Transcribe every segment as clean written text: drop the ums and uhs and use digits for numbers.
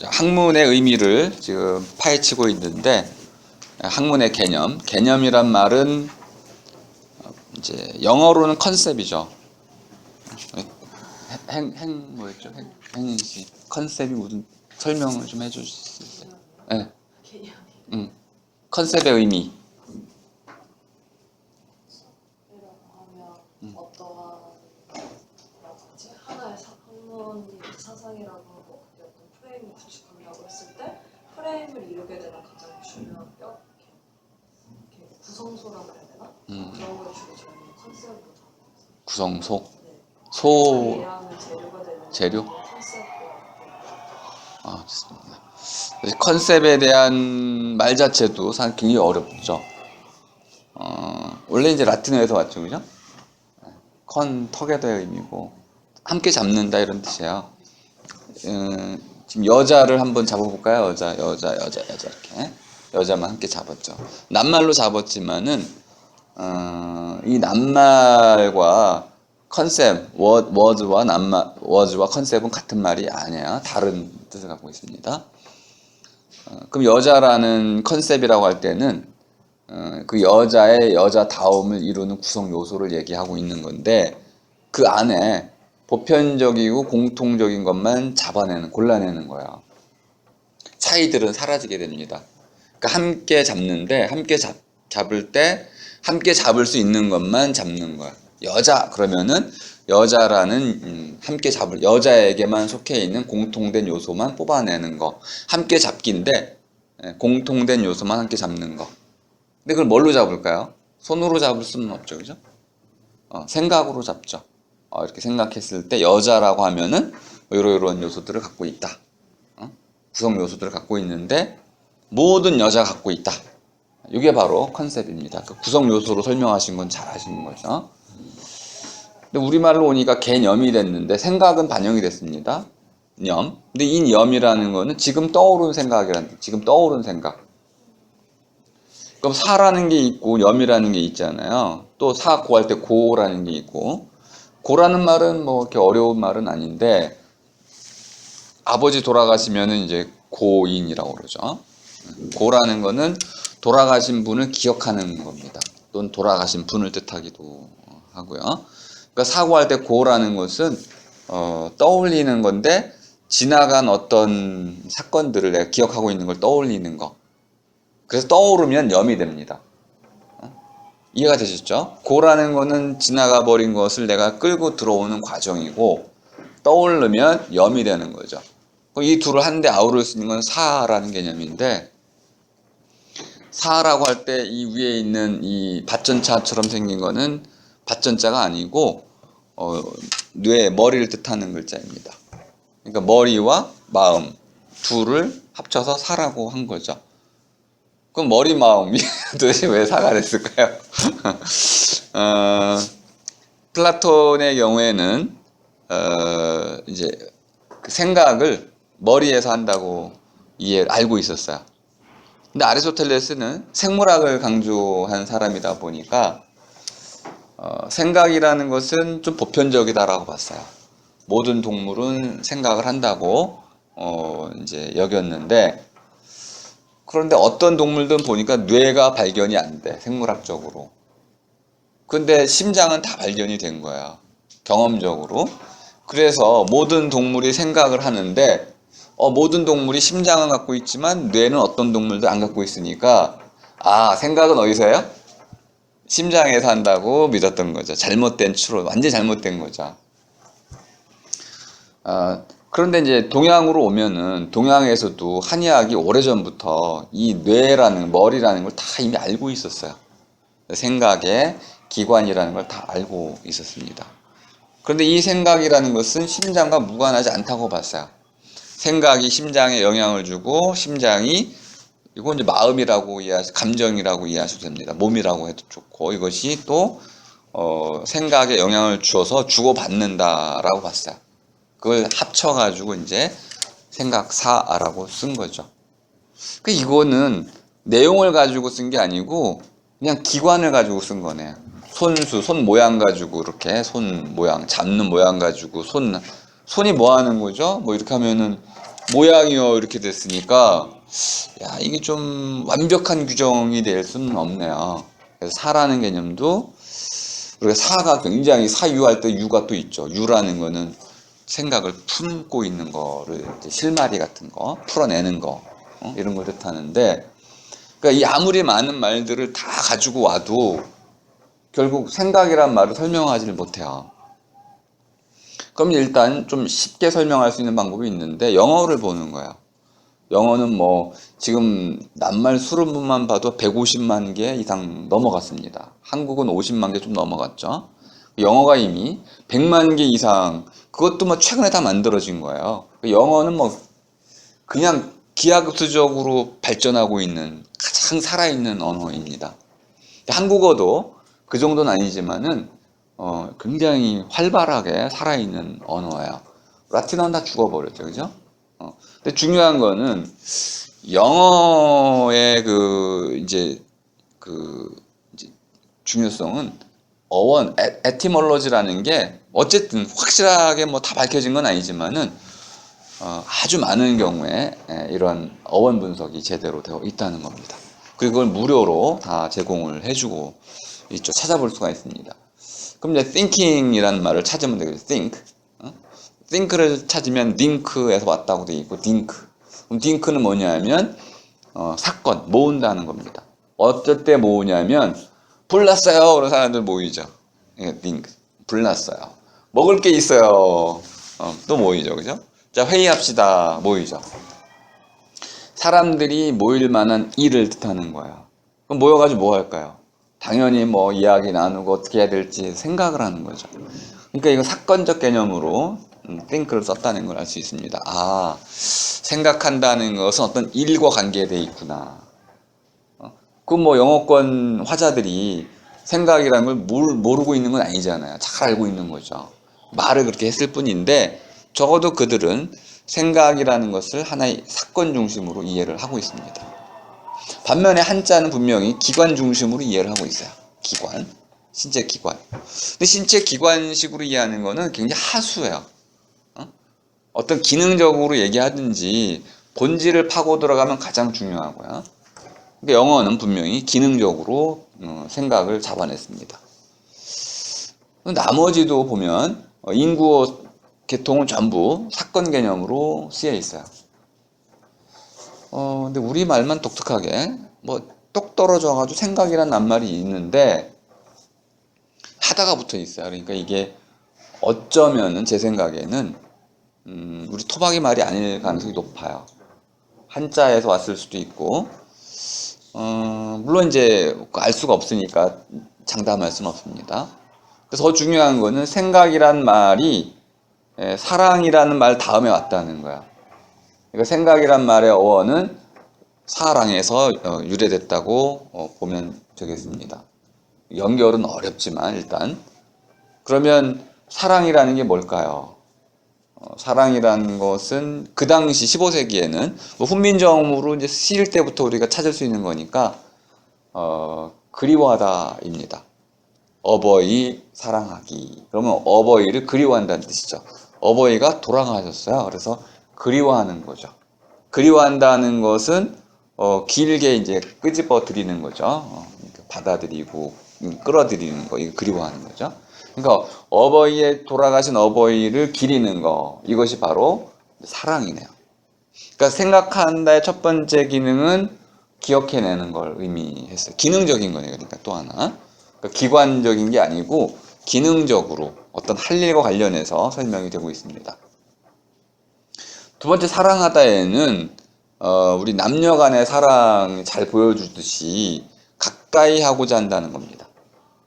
학문의 의미를 지금 파헤치고 있는데, 학문의 개념이란 말은 이제 영어로는 컨셉이죠. 뭐였죠? 행시 컨셉이 무슨 설명을 좀 해줄 수 있어요? 네. 컨셉의 의미. 어떠한 하나의 학문이 사상이라고 하고 그게 어떤 프레임을 구축한다고 했을 때 프레임을 이루게 되는 가장 중요한 이렇게 구성소라고 해야 되나? 그런 걸 주로 저희는 컨셉으로 잡아요. 구성소? 네. 소 이해하는 재료가 되는 재료? 컨셉이라고. 아, 좋습니다. 컨셉에 대한 말 자체도 사실 굉장히 어렵죠. 원래 이제 라틴어에서 왔죠, 그죠? 턱에다의 의미고 함께 잡는다 이런 뜻이에요. 지금 여자를 한번 잡아볼까요? 여자 이렇게 여자만 함께 잡았죠. 낱말로 잡았지만은 이 낱말과 컨셉, 워즈와 컨셉은 같은 말이 아니야. 다른 뜻을 갖고 있습니다. 그럼 여자라는 컨셉이라고 할 때는 그 여자의 여자다움을 이루는 구성 요소를 얘기하고 있는 건데, 그 안에 보편적이고 공통적인 것만 골라내는 거야. 차이들은 사라지게 됩니다. 그러니까 함께 잡는데, 잡을 때 함께 잡을 수 있는 것만 잡는 거야. 여자 그러면은 여자라는 여자에게만 속해 있는 공통된 요소만 뽑아내는 거. 함께 잡기인데 공통된 요소만 함께 잡는 거. 근데 그걸 뭘로 잡을까요? 손으로 잡을 수는 없죠, 그죠? 생각으로 잡죠. 이렇게 생각했을 때 여자라고 하면은 이러이러한 요소들을 갖고 있다. 구성 요소들을 갖고 있는데 모든 여자가 갖고 있다. 이게 바로 컨셉입니다. 그 구성 요소로 설명하신 건 잘 아시는 거죠. 근데 우리말로 오니까 개념이 됐는데 생각은 반영이 됐습니다. 근데 이 념이라는 거는 지금 떠오른 생각. 그럼 사라는 게 있고 염이라는 게 있잖아요. 또 사 고할 때 고라는 게 있고, 고라는 말은 뭐 이렇게 어려운 말은 아닌데, 아버지 돌아가시면은 이제 고인이라고 그러죠. 고라는 거는 돌아가신 분을 기억하는 겁니다. 또는 돌아가신 분을 뜻하기도 하고요. 그러니까 사고할 때 고라는 것은 떠올리는 건데, 지나간 어떤 사건들을 내가 기억하고 있는 걸 떠올리는 거. 그래서 떠오르면 염이 됩니다. 이해가 되셨죠? 고라는 거는 지나가 버린 것을 내가 끌고 들어오는 과정이고, 떠오르면 염이 되는 거죠. 이 둘을 한데 아우를 수 있는 건 사라는 개념인데, 사라고 할 때 이 위에 있는 이 밭전차처럼 생긴 거는 밭전자가 아니고 머리를 뜻하는 글자입니다. 그러니까 머리와 마음 둘을 합쳐서 사라고 한 거죠. 그럼 머리 마음이 도대체 왜 사가 됐을까요? 플라톤의 경우에는 이제 그 생각을 머리에서 한다고 알고 있었어요. 근데 아리스토텔레스는 생물학을 강조한 사람이다 보니까 생각이라는 것은 좀 보편적이다라고 봤어요. 모든 동물은 생각을 한다고 이제 여겼는데, 그런데 어떤 동물들은 보니까 뇌가 발견이 안 돼, 생물학적으로. 근데 심장은 다 발견이 된 거야, 경험적으로. 그래서 모든 동물이 생각을 하는데, 모든 동물이 심장은 갖고 있지만 뇌는 어떤 동물도 안 갖고 있으니까, 생각은 어디서 해요? 심장에서 한다고 믿었던 거죠. 잘못된 추론, 완전히 잘못된 거죠. 그런데 이제 동양으로 오면은 동양에서도 한의학이 오래전부터 이 머리라는 걸 다 이미 알고 있었어요. 생각의 기관이라는 걸 다 알고 있었습니다. 그런데 이 생각이라는 것은 심장과 무관하지 않다고 봤어요. 생각이 심장에 영향을 주고, 심장이 이건 이제 마음이라고 감정이라고 이해하셔도 됩니다. 몸이라고 해도 좋고, 이것이 또 생각에 영향을 주어서 주고받는다라고 봤어요. 그걸 합쳐가지고 이제 생각사라고 쓴 거죠. 이거는 내용을 가지고 쓴 게 아니고 그냥 기관을 가지고 쓴 거네요. 손 모양 가지고 이렇게 손 모양, 잡는 모양 가지고 손이 뭐 하는 거죠? 뭐 이렇게 하면은 모양이요 이렇게 됐으니까 야 이게 좀 완벽한 규정이 될 수는 없네요. 그래서 사라는 개념도 우리가 사가 굉장히 사유할 때 유가 또 있죠. 유라는 거는 생각을 품고 있는 거를 이제 실마리 같은 거 풀어내는 거 이런 걸 뜻하는데 그러니까 이 아무리 많은 말들을 다 가지고 와도 결국 생각이란 말을 설명하지를 못해요. 그럼 일단 좀 쉽게 설명할 수 있는 방법이 있는데 영어를 보는 거예요. 영어는 뭐 지금 낱말 수론문만 봐도 150만 개 이상 넘어갔습니다. 한국은 50만 개 좀 넘어갔죠. 영어가 이미 100만 개 이상 그것도 뭐 최근에 다 만들어진 거예요. 영어는 뭐 그냥 기하급수적으로 발전하고 있는 가장 살아있는 언어입니다. 한국어도 그 정도는 아니지만은 굉장히 활발하게 살아있는 언어예요. 라틴어는 다 죽어버렸죠, 그죠? 근데 중요한 거는 영어의 이제 중요성은 어원, 에티몰로지라는 게 어쨌든 확실하게 뭐 다 밝혀진 건 아니지만은 아주 많은 경우에 이런 어원 분석이 제대로 되어 있다는 겁니다. 그리고 그걸 무료로 다 제공을 해주고 있죠. 찾아볼 수가 있습니다. 그럼 이제 thinking이라는 말을 찾으면 되겠죠. think. think를 찾으면 think에서 왔다고 되어 있고 think. 그럼 think는 뭐냐면 사건, 모은다는 겁니다. 어떨 때 모으냐면 불났어요. 그런 사람들 모이죠. think. 불났어요. 먹을 게 있어요. 또 모이죠. 그죠? 자, 회의합시다. 모이죠. 사람들이 모일 만한 일을 뜻하는 거예요. 그럼 모여가지고 뭐 할까요? 당연히 뭐 이야기 나누고 어떻게 해야 될지 생각을 하는 거죠. 그러니까 이거 사건적 개념으로 think를 썼다는 걸 알 수 있습니다. 아, 생각한다는 것은 어떤 일과 관계되어 있구나. 그 뭐 영어권 화자들이 생각이라는 걸 모르고 있는 건 아니잖아요. 잘 알고 있는 거죠. 말을 그렇게 했을 뿐인데 적어도 그들은 생각이라는 것을 하나의 사건 중심으로 이해를 하고 있습니다. 반면에 한자는 분명히 기관 중심으로 이해를 하고 있어요. 기관, 신체 기관. 근데 신체 기관식으로 이해하는 거는 굉장히 하수예요. 어떤 기능적으로 얘기하든지 본질을 파고 들어가면 가장 중요하고요. 그러니까 영어는 분명히 기능적으로 생각을 잡아냈습니다. 나머지도 보면 인구어 계통은 전부 사건 개념으로 쓰여 있어요. 근데 우리 말만 독특하게 뭐 똑 떨어져가지고 생각이란 낱말이 있는데 하다가 붙어 있어요. 그러니까 이게 어쩌면은 제 생각에는 우리 토박이 말이 아닐 가능성이 높아요. 한자에서 왔을 수도 있고 물론 이제 알 수가 없으니까 장담할 수는 없습니다. 그래서 더 중요한 거는 생각이란 말이 사랑이라는 말 다음에 왔다는 거야. 그러니까 생각이란 말의 어원은 사랑에서 유래됐다고 보면 되겠습니다. 연결은 어렵지만 일단 그러면 사랑이라는 게 뭘까요? 사랑이라는 것은 그 당시 15세기에는 뭐 훈민정음으로 이제 쓰일 때부터 우리가 찾을 수 있는 거니까 그리워하다입니다. 어버이 사랑하기. 그러면 어버이를 그리워한다는 뜻이죠. 어버이가 돌아가셨어요. 그래서 그리워하는 거죠. 그리워한다는 것은 길게 이제 끄집어 드리는 거죠. 받아들이고 끌어들이는 거, 이거 그리워하는 거죠. 그러니까 어버이의 돌아가신 어버이를 기리는 거, 이것이 바로 사랑이네요. 그러니까 생각한다의 첫 번째 기능은 기억해내는 걸 의미했어요. 기능적인 거네요. 그러니까 또 하나. 그러니까 기관적인 게 아니고 기능적으로 어떤 할 일과 관련해서 설명이 되고 있습니다. 두 번째 사랑하다에는 우리 남녀 간의 사랑 잘 보여주듯이 가까이 하고자 한다는 겁니다.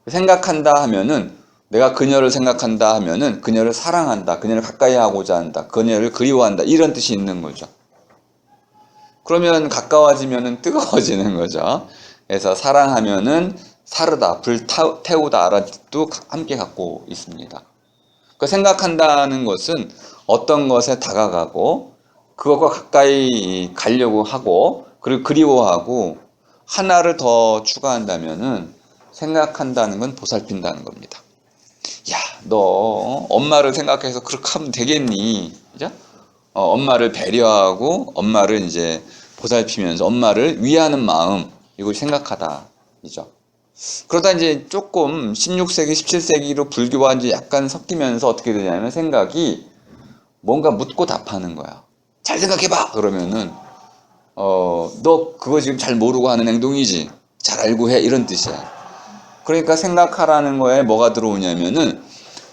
생각한다 하면은 내가 그녀를 생각한다 하면은 그녀를 사랑한다, 그녀를 가까이 하고자 한다, 그녀를 그리워한다 이런 뜻이 있는 거죠. 그러면 가까워지면은 뜨거워지는 거죠. 그래서 사랑하면은 사르다, 불 태우다 라는 뜻도 함께 갖고 있습니다. 그 생각한다는 것은 어떤 것에 다가가고 그것과 가까이 가려고 하고 그리고 그리워하고 하나를 더 추가한다면은 생각한다는 건 보살핀다는 겁니다. 야, 너 엄마를 생각해서 그렇게 하면 되겠니? 그죠? 엄마를 배려하고 엄마를 이제 보살피면서 엄마를 위하는 마음, 이걸 생각하다 이죠. 그러다 이제 조금 16세기, 17세기로 불교와 이제 약간 섞이면서 어떻게 되냐면 생각이 뭔가 묻고 답하는 거야. 잘 생각해봐! 그러면은 너 그거 지금 잘 모르고 하는 행동이지? 잘 알고 해. 이런 뜻이야. 그러니까 생각하라는 거에 뭐가 들어오냐면은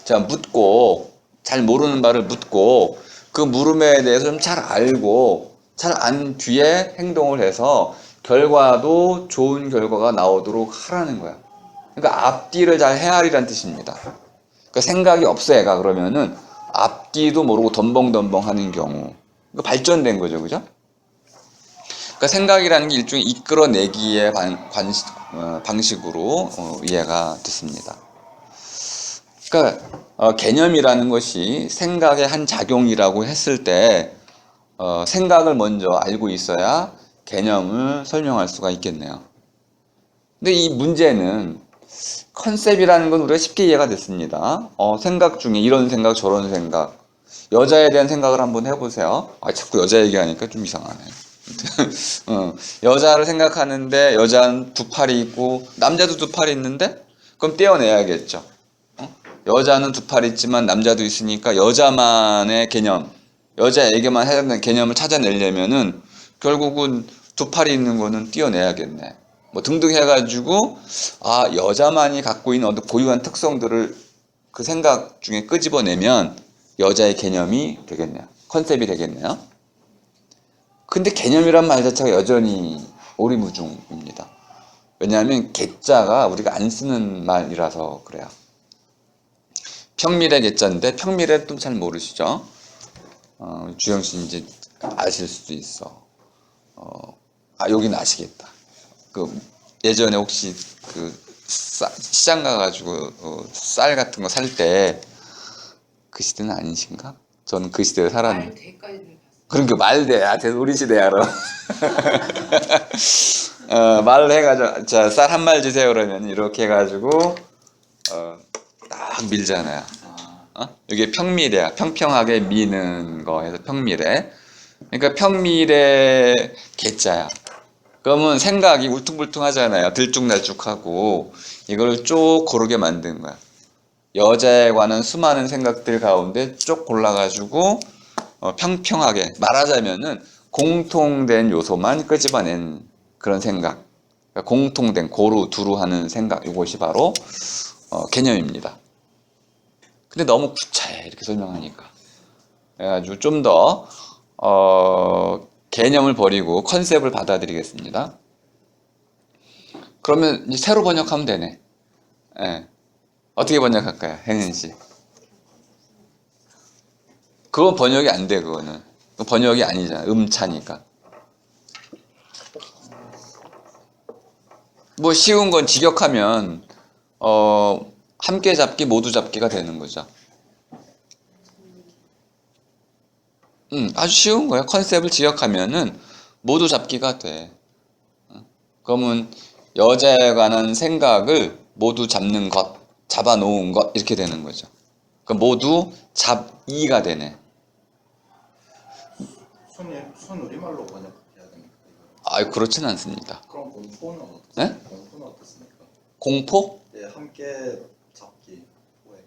자, 묻고 잘 모르는 바를 묻고 그 물음에 대해서 좀 잘 알고 잘 안 뒤에 행동을 해서 결과도 좋은 결과가 나오도록 하라는 거야. 그러니까 앞뒤를 잘 헤아리라는 뜻입니다. 그러니까 생각이 없어 애가 그러면은 앞뒤도 모르고 덤벙덤벙 하는 경우. 그러니까 발전된 거죠. 그죠? 그러니까 생각이라는 게 일종의 이끌어내기의 방식으로 이해가 됐습니다. 그러니까 개념이라는 것이 생각의 한 작용이라고 했을 때 생각을 먼저 알고 있어야 개념을 설명할 수가 있겠네요. 근데 이 문제는 컨셉이라는 건 우리가 쉽게 이해가 됐습니다. 생각 중에 이런 생각 저런 생각 여자에 대한 생각을 한번 해보세요. 자꾸 여자 얘기하니까 좀 이상하네. 여자를 생각하는데 여자는 두 팔이 있고 남자도 두 팔이 있는데 그럼 떼어내야겠죠. 여자는 두 팔이 있지만 남자도 있으니까 여자만의 개념, 여자에게만 해당되는 개념을 찾아내려면은 결국은 두 팔이 있는 거는 떼어내야겠네. 뭐 등등 해가지고 여자만이 갖고 있는 어떤 고유한 특성들을 그 생각 중에 끄집어내면 여자의 개념이 되겠네요. 컨셉이 되겠네요. 근데 개념이란 말 자체가 여전히 오리무중입니다. 왜냐하면 개자가 우리가 안 쓰는 말이라서 그래요. 평밀의 개자인데 평밀의 또 잘 모르시죠? 주영 씨 이제 아실 수도 있어. 여기는 아시겠다. 예전에 혹시 시장 가가지고 쌀 같은 거 살 때 그 시대는 아니신가? 저는 그 시대에 살았는데. 그러니까 말대, 우리 시대 알아. 말을 해가지고, 자, 쌀 한 말 주세요. 그러면 이렇게 해가지고, 딱 밀잖아요. 이게 평밀이야. 평평하게 미는 거에서 평밀해. 그러니까 평밀의 개자야. 그러면 생각이 울퉁불퉁하잖아요. 들쭉날쭉하고, 이걸 쭉 고르게 만든 거야. 여자에 관한 수많은 생각들 가운데 쭉 골라가지고, 평평하게 말하자면은 공통된 요소만 끄집어낸 그런 생각, 그러니까 공통된 고루 두루 하는 생각, 이것이 바로 개념입니다. 근데 너무 구차해 이렇게 설명하니까. 그래가지고 좀 더 개념을 버리고 컨셉을 받아들이겠습니다. 그러면 이제 새로 번역하면 되네. 예. 어떻게 번역할까요, 혜은 씨? 그건 번역이 안 돼, 그거는. 번역이 아니잖아. 음차니까. 뭐 쉬운 건 직역하면, 함께 잡기, 모두 잡기가 되는 거죠. 아주 쉬운 거야. 컨셉을 직역하면은 모두 잡기가 돼. 그러면 여자에 관한 생각을 모두 잡는 것, 잡아놓은 것, 이렇게 되는 거죠. 그러니까 모두 잡이가 되네. 순우리말로 번역해야 됩니까? 그렇진 않습니다. 그럼 공포는 네? 공포는 어떻습니까? 공포? 예, 함께 잡기. 왜?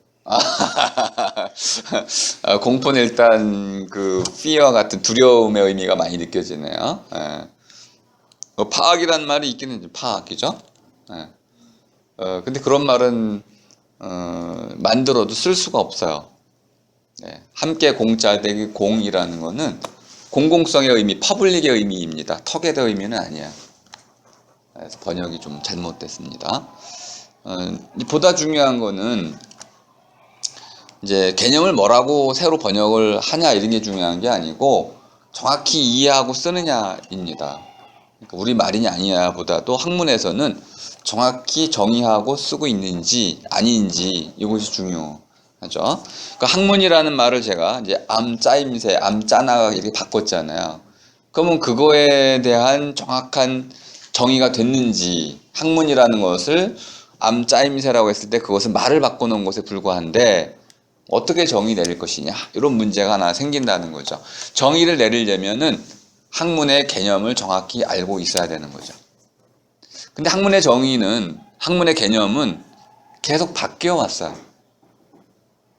공포는 일단 그 fear 같은 두려움의 의미가 많이 느껴지네요. 예. 파악이란 말이 있기는 이제 파악이죠. 예. 근데 그런 말은 만들어도 쓸 수가 없어요. 예. 함께 공짜되기 공이라는 거는 공공성의 의미, 퍼블릭의 의미입니다. 턱에 대한 의미는 아니야. 그래서 번역이 좀 잘못됐습니다. 보다 중요한 거는 이제 개념을 뭐라고 새로 번역을 하냐 이런 게 중요한 게 아니고 정확히 이해하고 쓰느냐입니다. 그러니까 우리 말이냐 아니냐 보다도 학문에서는 정확히 정의하고 쓰고 있는지 아닌지 이것이 중요하죠. 그러니까 학문이라는 말을 제가 이제 암짜임새, 암짜나 이렇게 바꿨잖아요. 그러면 그거에 대한 정확한 정의가 됐는지 학문이라는 것을 암짜임새라고 했을 때 그것은 말을 바꿔놓은 것에 불과한데 어떻게 정의 내릴 것이냐 이런 문제가 하나 생긴다는 거죠. 정의를 내리려면은 학문의 개념을 정확히 알고 있어야 되는 거죠. 근데 학문의 개념은 계속 바뀌어 왔어요.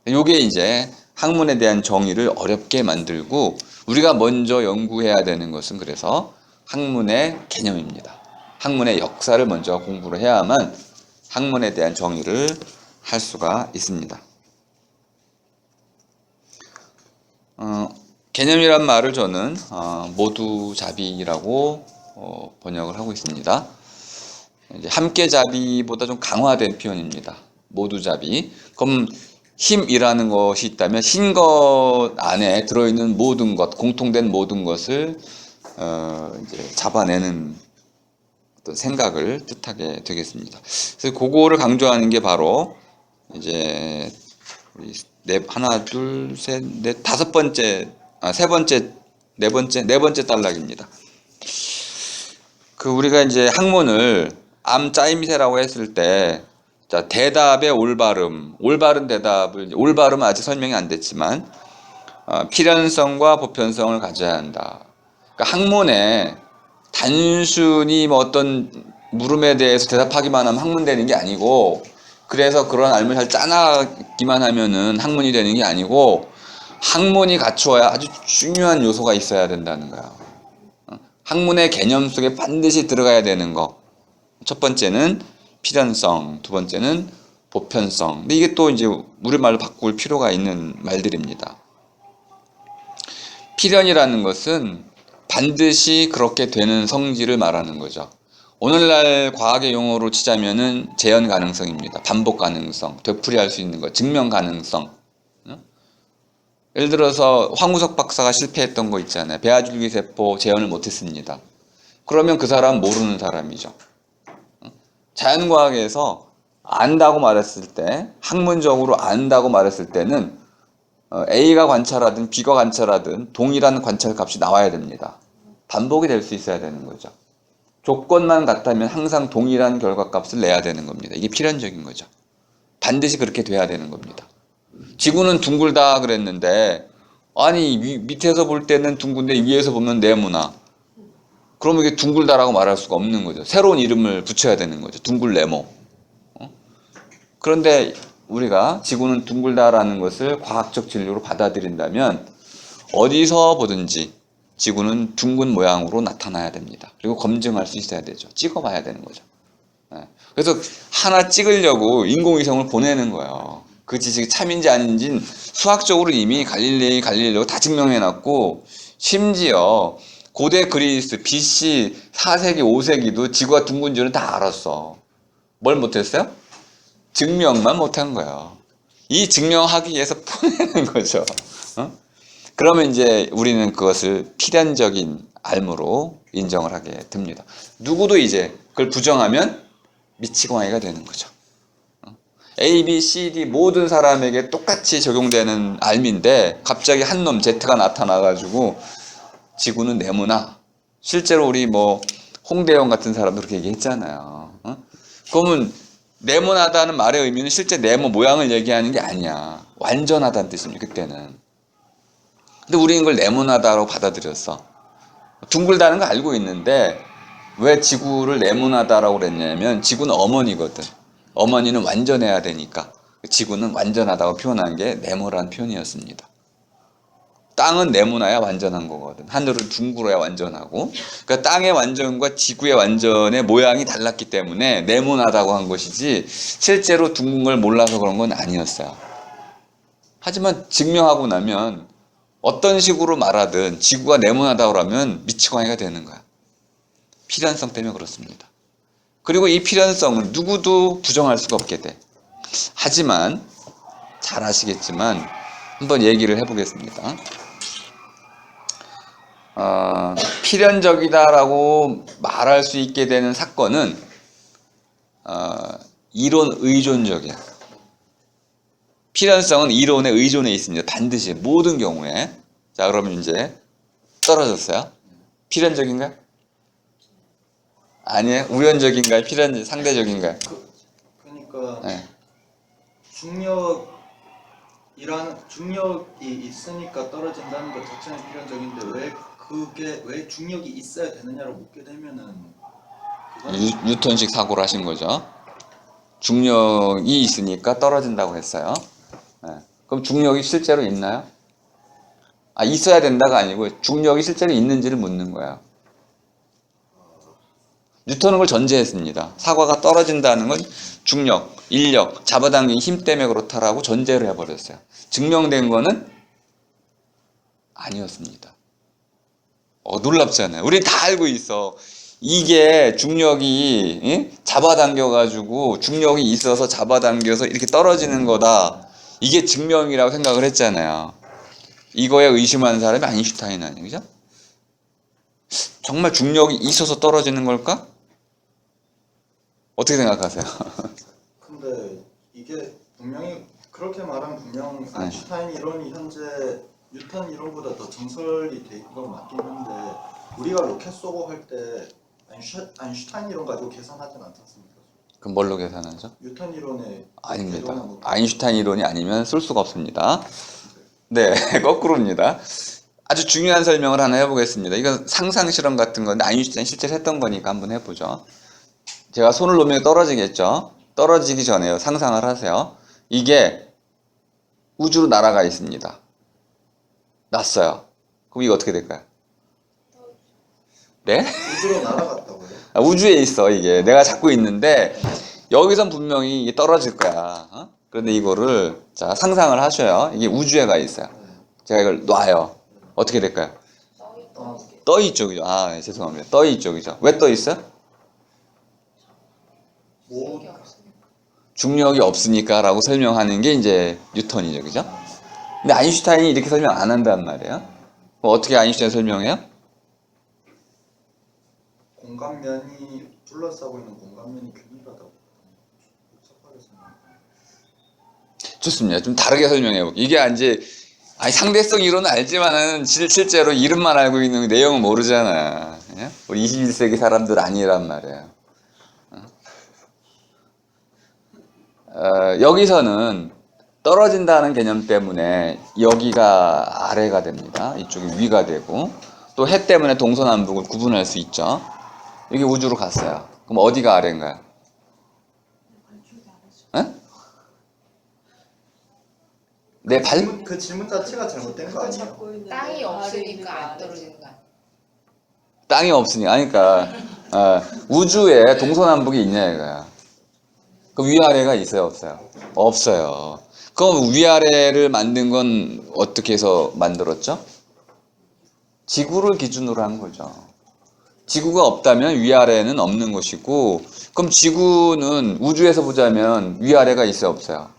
이게 이제 학문에 대한 정의를 어렵게 만들고 우리가 먼저 연구해야 되는 것은 그래서 학문의 개념입니다. 학문의 역사를 먼저 공부를 해야만 학문에 대한 정의를 할 수가 있습니다. 개념이란 말을 저는 모두자비라고 번역을 하고 있습니다. 이제 함께자비보다 좀 강화된 표현입니다. 모두자비. 그럼 힘이라는 것이 있다면 흰 것 안에 들어있는 모든 것, 공통된 모든 것을 이제 잡아내는 어떤 생각을 뜻하게 되겠습니다. 그래서 그거를 강조하는 게 바로 이제 하나, 둘, 셋, 넷, 다섯 번째, 세 번째, 네 번째 단락입니다. 우리가 이제 학문을 암짜임새라고 했을 때, 자, 대답의 올바른 대답을, 올바름은 아직 설명이 안 됐지만, 필연성과 보편성을 가져야 한다. 그러니까 학문에 단순히 뭐 어떤 물음에 대해서 대답하기만 하면 학문 되는 게 아니고, 그래서 그런 알을 잘 짜나기만 하면은 학문이 되는 게 아니고, 학문이 갖추어야 아주 중요한 요소가 있어야 된다는 거야. 학문의 개념 속에 반드시 들어가야 되는 거. 첫 번째는 필연성, 두 번째는 보편성. 근데 이게 또 이제 우리말로 바꿀 필요가 있는 말들입니다. 필연이라는 것은 반드시 그렇게 되는 성질을 말하는 거죠. 오늘날 과학의 용어로 치자면은 재현 가능성입니다. 반복 가능성, 되풀이할 수 있는 것, 증명 가능성. 예를 들어서 황우석 박사가 실패했던 거 있잖아요. 배아줄기세포 재현을 못했습니다. 그러면 그 사람은 모르는 사람이죠. 자연과학에서 안다고 말했을 때, 학문적으로 안다고 말했을 때는 A가 관찰하든 B가 관찰하든 동일한 관찰값이 나와야 됩니다. 반복이 될 수 있어야 되는 거죠. 조건만 같다면 항상 동일한 결과값을 내야 되는 겁니다. 이게 필연적인 거죠. 반드시 그렇게 돼야 되는 겁니다. 지구는 둥글다 그랬는데 아니 밑에서 볼 때는 둥근데 위에서 보면 네모나. 그러면 이게 둥글다라고 말할 수가 없는 거죠. 새로운 이름을 붙여야 되는 거죠. 둥글네모. 그런데 우리가 지구는 둥글다라는 것을 과학적 진리로 받아들인다면 어디서 보든지 지구는 둥근 모양으로 나타나야 됩니다. 그리고 검증할 수 있어야 되죠. 찍어봐야 되는 거죠. 그래서 하나 찍으려고 인공위성을 보내는 거예요. 그 지식이 참인지 아닌지는 수학적으로 이미 갈릴레오 다 증명해놨고, 심지어 고대 그리스 BC 4세기 5세기도 지구가 둥근지는 다 알았어. 뭘 못했어요? 증명만 못한 거예요. 이 증명하기 위해서 보내는 거죠. 그러면 이제 우리는 그것을 필연적인 알무로 인정을 하게 됩니다. 누구도 이제 그걸 부정하면 미치광이가 되는 거죠. A, B, C, D 모든 사람에게 똑같이 적용되는 알미인데 갑자기 한 놈 Z가 나타나가지고 지구는 네모나. 실제로 우리 뭐 홍대영 같은 사람도 그렇게 얘기했잖아요. 그러면 네모나다는 말의 의미는 실제 네모 모양을 얘기하는 게 아니야. 완전하다는 뜻입니다. 그때는. 근데 우리는 그걸 네모나다라고 받아들였어. 둥글다는 거 알고 있는데 왜 지구를 네모나다라고 그랬냐면 지구는 어머니거든. 어머니는 완전해야 되니까 지구는 완전하다고 표현한 게 네모라는 표현이었습니다. 땅은 네모나야 완전한 거거든. 하늘은 둥글어야 완전하고. 그러니까 땅의 완전과 지구의 완전의 모양이 달랐기 때문에 네모나다고 한 것이지 실제로 둥근 걸 몰라서 그런 건 아니었어요. 하지만 증명하고 나면 어떤 식으로 말하든 지구가 네모나다고 하면 미치광이가 되는 거야. 필연성 때문에 그렇습니다. 그리고 이 필연성은 누구도 부정할 수가 없게 돼. 하지만 잘 아시겠지만 한번 얘기를 해보겠습니다. 필연적이다라고 말할 수 있게 되는 사건은 이론 의존적이야. 필연성은 이론에 의존해 있습니다. 반드시 모든 경우에. 자, 그러면 이제 떨어졌어요. 필연적인가요? 아니에요. 우연적인가요? 상대적인가요? 그러니까 네. 중력이 이란 중력이 있으니까 떨어진다는 것 자체는 필연적인데 왜 중력이 있어야 되느냐로 묻게 되면은 그건 뉴턴식 사고를 하신 거죠. 중력이 있으니까 떨어진다고 했어요. 네. 그럼 중력이 실제로 있나요? 있어야 된다가 아니고 중력이 실제로 있는지를 묻는 거예요. 뉴턴은 걸 전제했습니다. 사과가 떨어진다는 건 중력, 인력, 잡아당긴 힘 때문에 그렇다라고 전제를 해버렸어요. 증명된 거는 아니었습니다. 놀랍잖아요. 우리 다 알고 있어. 이게 중력이 잡아당겨가지고 중력이 있어서 잡아당겨서 이렇게 떨어지는 거다. 이게 증명이라고 생각을 했잖아요. 이거에 의심하는 사람이 아인슈타인 아니에요, 그죠? 정말 중력이 있어서 떨어지는 걸까? 어떻게 생각하세요? 근데 이게 분명히 그렇게 말하면 분명 아인슈타인 이론이 현재 뉴턴 이론보다 더 정설이 돼 있는 건 맞긴 한데 우리가 로켓 쏘고 할 때 아인슈타인 이론 가지고 계산하진 않지 않습니까? 그럼 뭘로 계산하죠? 뉴턴 이론에 아닙니다. 뭐 아인슈타인 이론이 아니면 쓸 수가 없습니다. 네, 거꾸로입니다. 아주 중요한 설명을 하나 해보겠습니다. 이건 상상 실험 같은 건데 아인슈타인 실제로 했던 거니까 한번 해보죠. 제가 손을 놓으면 떨어지겠죠. 떨어지기 전에요. 상상을 하세요. 이게 우주로 날아가 있습니다. 났어요. 그럼 이거 어떻게 될까요? 네? 우주로 날아갔다고요? 우주에 있어 이게. 내가 잡고 있는데 여기선 분명히 이게 떨어질 거야. 그런데 이거를 자 상상을 하셔요. 이게 우주에 가 있어요. 제가 이걸 놔요. 어떻게 될까요? 떠 있죠, 그죠? 네, 죄송합니다. 떠 있죠, 그죠? 왜 떠 있어요? 뭐 중력이 없으니까라고 설명하는 게 이제 뉴턴이죠, 그죠? 근데 아인슈타인이 이렇게 설명 안 한단 말이에요. 그럼 어떻게 아인슈타인 설명해요? 공간면이 둘러싸고 있는 공간면이 균일하다고 복잡하게 설명. 좋습니다. 좀 다르게 설명해 볼게요. 이게 이제 상대성 이론은 알지만은 실제로 이름만 알고 있는 내용은 모르잖아. 예? 우리 21세기 사람들 아니란 말이에요. 여기서는 떨어진다는 개념 때문에 여기가 아래가 됩니다. 이쪽이 위가 되고 또 해 때문에 동서남북을 구분할 수 있죠. 여기 우주로 갔어요. 그럼 어디가 아래인가요? 에? 내 발? 그 질문 자체가 잘못된 거 아니에요? 잡고 있는 땅이 내 발이 없으니까 있는 안 게 떨어지는 거야. 땅이 없으니까. 그러니까 우주에 동서남북이 있냐 이거야. 그 위아래가 있어요, 없어요? 없어요. 그럼 위아래를 만든 건 어떻게 해서 만들었죠? 지구를 기준으로 한 거죠. 지구가 없다면 위아래는 없는 것이고, 그럼 지구는 우주에서 보자면 위아래가 있어요, 없어요?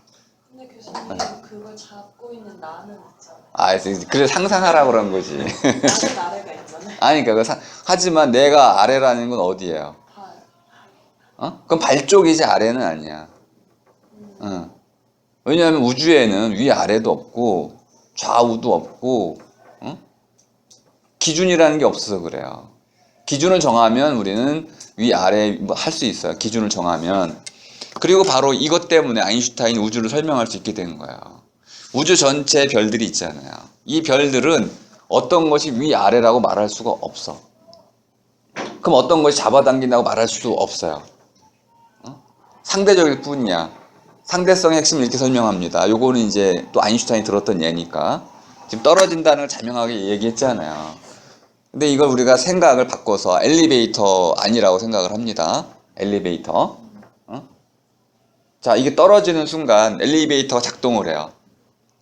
근데 교수님 그걸 잡고 있는 나는 있잖아요. 그래 상상하라고 그런 거지. 나는 아래가 있잖아요. 아니, 그러니까 하지만 내가 아래라는 건 어디예요? 발. 그럼 발 쪽이지 아래는 아니야. 왜냐하면 우주에는 위아래도 없고 좌우도 없고 기준이라는 게 없어서 그래요. 기준을 정하면 우리는 위아래 뭐 할 수 있어요. 기준을 정하면. 그리고 바로 이것 때문에 아인슈타인이 우주를 설명할 수 있게 된 거예요. 우주 전체에 별들이 있잖아요. 이 별들은 어떤 것이 위아래라고 말할 수가 없어. 그럼 어떤 것이 잡아당긴다고 말할 수도 없어요. 상대적일 뿐이야. 상대성의 핵심을 이렇게 설명합니다. 요거는 이제 또 아인슈타인이 들었던 예니까. 지금 떨어진다는 걸 자명하게 얘기했잖아요. 근데 이걸 우리가 생각을 바꿔서 엘리베이터 아니라고 생각을 합니다. 엘리베이터. 자, 이게 떨어지는 순간 엘리베이터가 작동을 해요.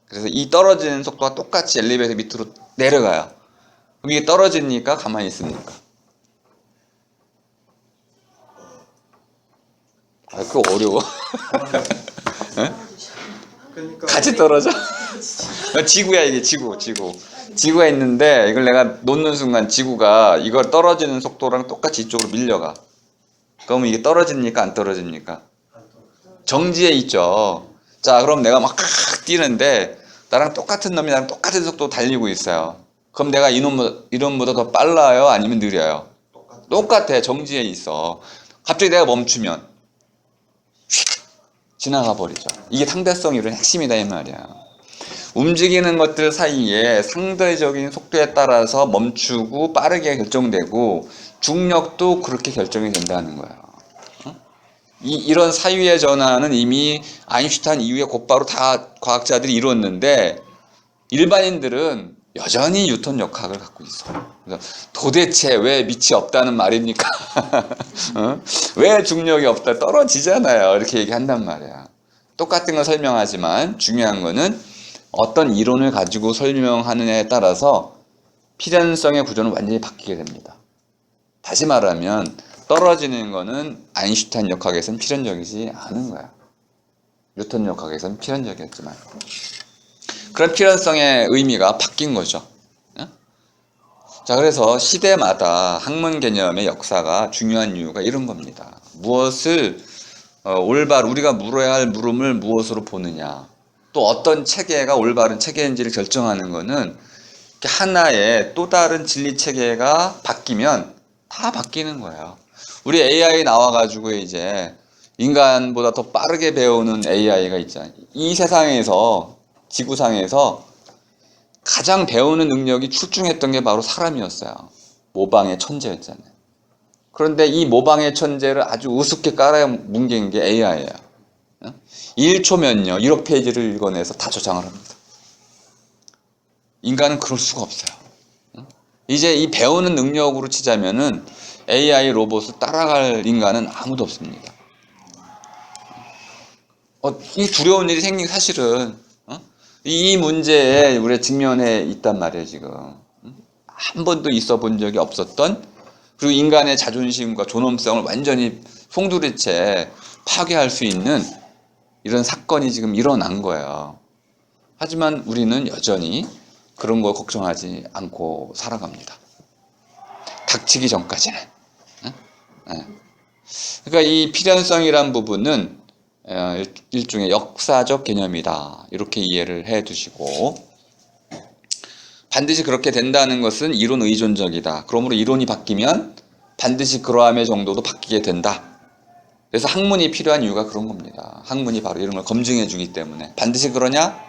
그래서 이 떨어지는 속도가 똑같이 엘리베이터 밑으로 내려가요. 그럼 이게 떨어지니까 가만히 있습니까? 그거 어려워. 그러니까 같이 떨어져? 지구야, 이게 지구. 지구가 있는데 이걸 내가 놓는 순간 지구가 이걸 떨어지는 속도랑 똑같이 이쪽으로 밀려가. 그러면 이게 떨어집니까? 안 떨어집니까? 정지해 있죠. 자, 그럼 내가 막 뛰는데 나랑 똑같은 놈이 나랑 똑같은 속도로 달리고 있어요. 그럼 내가 이놈보다 더 빨라요? 아니면 느려요? 똑같아. 정지해 있어. 갑자기 내가 멈추면 휙 지나가 버리죠. 이게 상대성 이론의 핵심이다 이 말이야. 움직이는 것들 사이에 상대적인 속도에 따라서 멈추고 빠르게 결정되고 중력도 그렇게 결정이 된다는 거예요. 이런 사유의 전환은 이미 아인슈타인 이후에 곧바로 다 과학자들이 이뤘는데 일반인들은 여전히 뉴턴 역학을 갖고 있어요. 그래서 도대체 왜 밑이 없다는 말입니까? 왜 중력이 없다? 떨어지잖아요. 이렇게 얘기한단 말이야. 똑같은 걸 설명하지만 중요한 거는 어떤 이론을 가지고 설명하느냐에 따라서 필연성의 구조는 완전히 바뀌게 됩니다. 다시 말하면 떨어지는 거는 아인슈타인 역학에서는 필연적이지 않은 거야. 뉴턴 역학에서는 필연적이었지만 그런 필연성의 의미가 바뀐 거죠. 자, 그래서 시대마다 학문 개념의 역사가 중요한 이유가 이런 겁니다. 무엇을 올바로 우리가 물어야 할 물음을 무엇으로 보느냐, 또 어떤 체계가 올바른 체계인지를 결정하는 거는 하나의 또 다른 진리 체계가 바뀌면 다 바뀌는 거예요. 우리 AI 나와가지고 이제 인간보다 더 빠르게 배우는 AI가 있잖아요. 이 세상에서, 지구상에서 가장 배우는 능력이 출중했던 게 바로 사람이었어요. 모방의 천재였잖아요. 그런데 이 모방의 천재를 아주 우습게 깔아뭉갠 게 AI예요. 1초면요 1억 페이지를 읽어내서 다 저장을 합니다. 인간은 그럴 수가 없어요. 이제 이 배우는 능력으로 치자면은 AI 로봇을 따라갈 인간은 아무도 없습니다. 이 두려운 일이 생긴 사실은 이 문제에 우리가 직면해 있단 말이에요. 지금 한 번도 있어 본 적이 없었던, 그리고 인간의 자존심과 존엄성을 완전히 송두리째 파괴할 수 있는 이런 사건이 지금 일어난 거예요. 하지만 우리는 여전히 그런 거 걱정하지 않고 살아갑니다. 닥치기 전까지는. 그러니까 이 필연성이란 부분은 일종의 역사적 개념이다. 이렇게 이해를 해 두시고, 반드시 그렇게 된다는 것은 이론 의존적이다. 그러므로 이론이 바뀌면 반드시 그러함의 정도도 바뀌게 된다. 그래서 학문이 필요한 이유가 그런 겁니다. 학문이 바로 이런 걸 검증해 주기 때문에. 반드시 그러냐?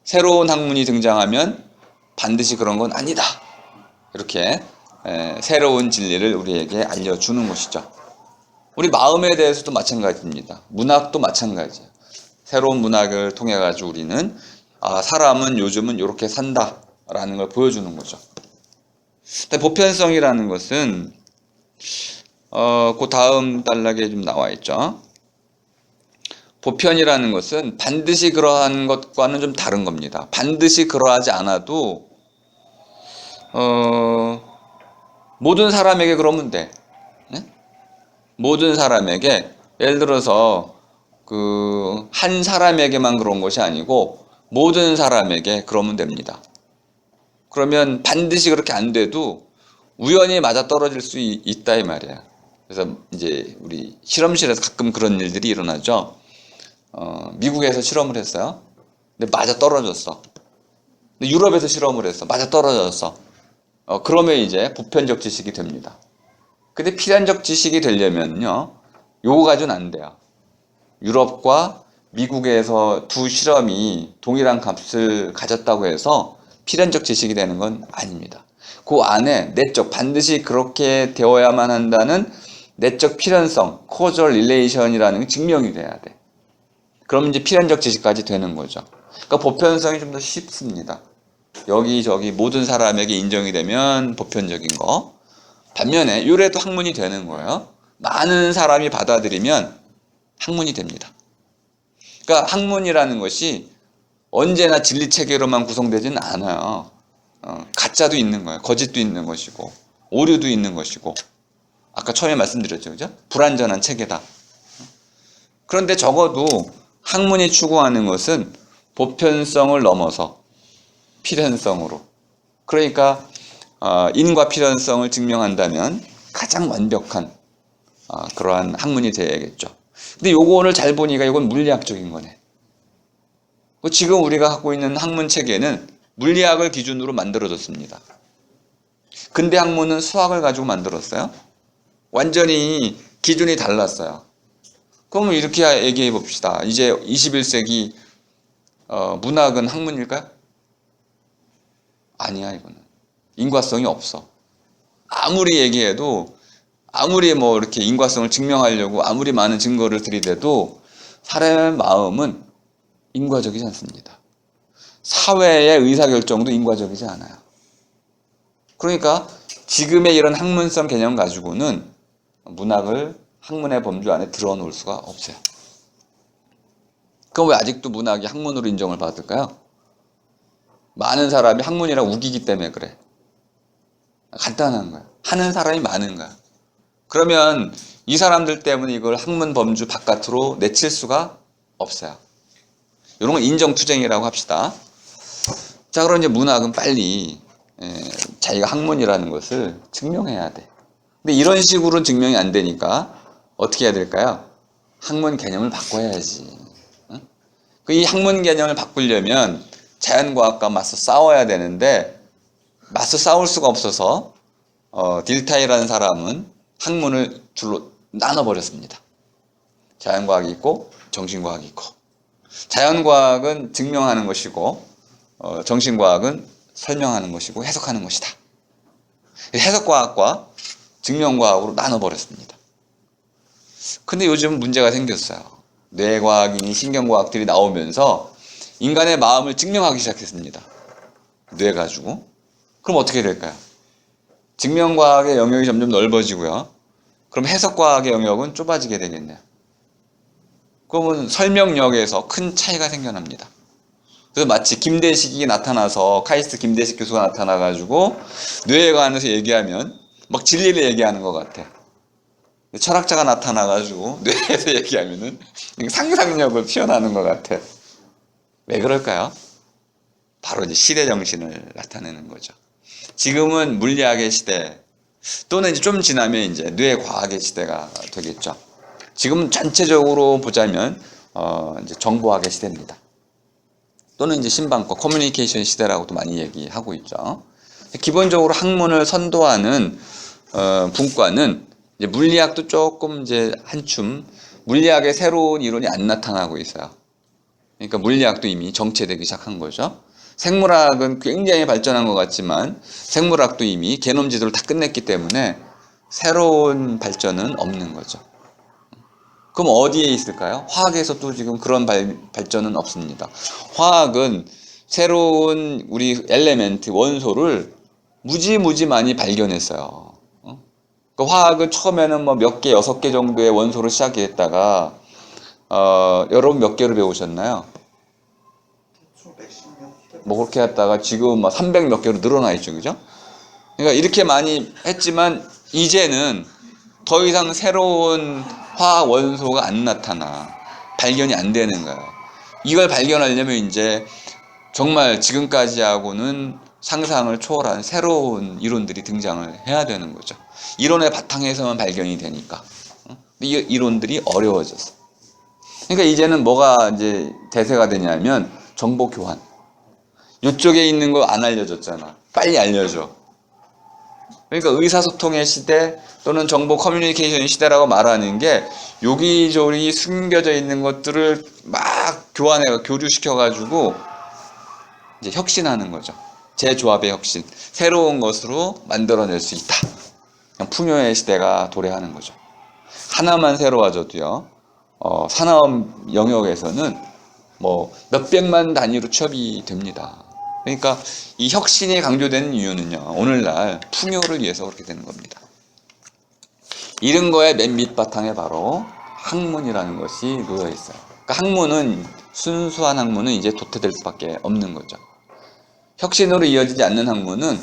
새로운 학문이 등장하면 반드시 그런 건 아니다. 이렇게 새로운 진리를 우리에게 알려주는 것이죠. 우리 마음에 대해서도 마찬가지입니다. 문학도 마찬가지예요. 새로운 문학을 통해 가지고 우리는 사람은 요즘은 이렇게 산다라는 걸 보여주는 거죠. 근데 보편성이라는 것은 그 다음 단락에 좀 나와 있죠. 보편이라는 것은 반드시 그러한 것과는 좀 다른 겁니다. 반드시 그러하지 않아도 모든 사람에게 그러면 돼. 네? 모든 사람에게, 예를 들어서 한 사람에게만 그런 것이 아니고 모든 사람에게 그러면 됩니다. 그러면 반드시 그렇게 안 돼도 우연히 맞아 떨어질 수 있다 이 말이야. 그래서 이제 우리 실험실에서 가끔 그런 일들이 일어나죠. 미국에서 실험을 했어요. 근데 맞아 떨어졌어. 근데 유럽에서 실험을 했어. 맞아 떨어졌어. 그러면 이제 보편적 지식이 됩니다. 근데 필연적 지식이 되려면요, 요거 가지고는 안 돼요. 유럽과 미국에서 두 실험이 동일한 값을 가졌다고 해서 필연적 지식이 되는 건 아닙니다. 그 안에 내적, 반드시 그렇게 되어야만 한다는 내적 필연성, causal relation이라는 게 증명이 돼야 돼. 그럼 이제 필연적 지식까지 되는 거죠. 그러니까 보편성이 좀 더 쉽습니다. 여기저기 모든 사람에게 인정이 되면 보편적인 거. 반면에 요래도 학문이 되는 거예요. 많은 사람이 받아들이면 학문이 됩니다. 그러니까 학문이라는 것이 언제나 진리체계로만 구성되지는 않아요. 가짜도 있는 거예요. 거짓도 있는 것이고 오류도 있는 것이고, 아까 처음에 말씀드렸죠, 그죠? 불완전한 체계다. 그런데 적어도 학문이 추구하는 것은 보편성을 넘어서 필연성으로, 그러니까 인과 필연성을 증명한다면 가장 완벽한 그러한 학문이 되어야겠죠. 근데 요거 오늘 잘 보니까 이건 물리학적인 거네. 지금 우리가 갖고 있는 학문 체계는 물리학을 기준으로 만들어졌습니다. 근대 학문은 수학을 가지고 만들었어요. 완전히 기준이 달랐어요. 그러면 이렇게 얘기해 봅시다. 이제 21세기 문학은 학문일까요? 아니야, 이거는. 인과성이 없어. 아무리 얘기해도, 아무리 뭐 이렇게 인과성을 증명하려고 아무리 많은 증거를 들이대도 사람의 마음은 인과적이지 않습니다. 사회의 의사결정도 인과적이지 않아요. 그러니까 지금의 이런 학문성 개념 가지고는 문학을 학문의 범주 안에 들어놓을 수가 없어요. 그럼 왜 아직도 문학이 학문으로 인정을 받을까요? 많은 사람이 학문이라고 우기기 때문에 그래. 간단한 거야. 하는 사람이 많은 거야. 그러면 이 사람들 때문에 이걸 학문 범주 바깥으로 내칠 수가 없어요. 이런 건 인정투쟁이라고 합시다. 자, 그럼 이제 문학은 빨리 자기가 학문이라는 것을 증명해야 돼. 근데 이런 식으로는 증명이 안 되니까 어떻게 해야 될까요? 학문 개념을 바꿔야지. 이 학문 개념을 바꾸려면 자연과학과 맞서 싸워야 되는데 맞서 싸울 수가 없어서 딜타이라는 사람은 학문을 둘로 나눠버렸습니다. 자연과학이 있고 정신과학이 있고, 자연과학은 증명하는 것이고 정신과학은 설명하는 것이고 해석하는 것이다. 해석과학과 증명과학으로 나눠버렸습니다. 근데 요즘 문제가 생겼어요. 뇌과학이니 신경과학들이 나오면서 인간의 마음을 증명하기 시작했습니다. 뇌 가지고. 그럼 어떻게 될까요? 증명과학의 영역이 점점 넓어지고요. 그럼 해석과학의 영역은 좁아지게 되겠네요. 그러면 설명력에서 큰 차이가 생겨납니다. 그래서 마치 김대식이 나타나서 카이스트 김대식 교수가 나타나가지고 뇌에 관해서 얘기하면 막 진리를 얘기하는 것 같아. 철학자가 나타나가지고 뇌에서 얘기하면은 상상력을 표현하는 것 같아. 왜 그럴까요? 바로 이제 시대 정신을 나타내는 거죠. 지금은 물리학의 시대, 또는 이제 좀 지나면 이제 뇌과학의 시대가 되겠죠. 지금 전체적으로 보자면 이제 정보학의 시대입니다. 또는 이제 신방과 커뮤니케이션 시대라고도 많이 얘기하고 있죠. 기본적으로 학문을 선도하는 분과는 이제 물리학도 조금 이제 한춤 물리학의 새로운 이론이 안 나타나고 있어요. 그러니까 물리학도 이미 정체되기 시작한 거죠. 생물학은 굉장히 발전한 것 같지만 생물학도 이미 게놈 지도를 다 끝냈기 때문에 새로운 발전은 없는 거죠. 그럼 어디에 있을까요? 화학에서 또 지금 그런 발전은 없습니다. 화학은 새로운 우리 엘레멘트, 원소를 무지 많이 발견했어요. 그러니까 화학은 처음에는 뭐 몇 개, 6개 정도의 원소로 시작했다가 여러분 몇 개로 배우셨나요? 뭐 그렇게 했다가 지금 막 300 몇 개로 늘어나 있죠, 그죠? 그러니까 이렇게 많이 했지만 이제는 더 이상 새로운 화학 원소가 안 나타나, 발견이 안 되는 거예요. 이걸 발견하려면 이제 정말 지금까지하고는 상상을 초월한 새로운 이론들이 등장을 해야 되는 거죠. 이론의 바탕에서만 발견이 되니까. 이 이론들이 어려워졌어. 그러니까 이제는 뭐가 이제 대세가 되냐면 정보 교환. 이쪽에 있는 거 안 알려줬잖아. 빨리 알려줘. 그러니까 의사소통의 시대 또는 정보 커뮤니케이션 시대라고 말하는 게 여기저기 숨겨져 있는 것들을 막 교류시켜가지고 이제 혁신하는 거죠. 재조합의 혁신. 새로운 것으로 만들어낼 수 있다. 풍요의 시대가 도래하는 거죠. 하나만 새로워져도요. 산업 영역에서는 뭐 몇백만 단위로 취업이 됩니다. 그러니까 이 혁신이 강조되는 이유는요. 오늘날 풍요를 위해서 그렇게 되는 겁니다. 이런 거에 맨 밑바탕에 바로 학문이라는 것이 놓여 있어요. 그러니까 학문은 순수한 학문은 이제 도태될 수밖에 없는 거죠. 혁신으로 이어지지 않는 학문은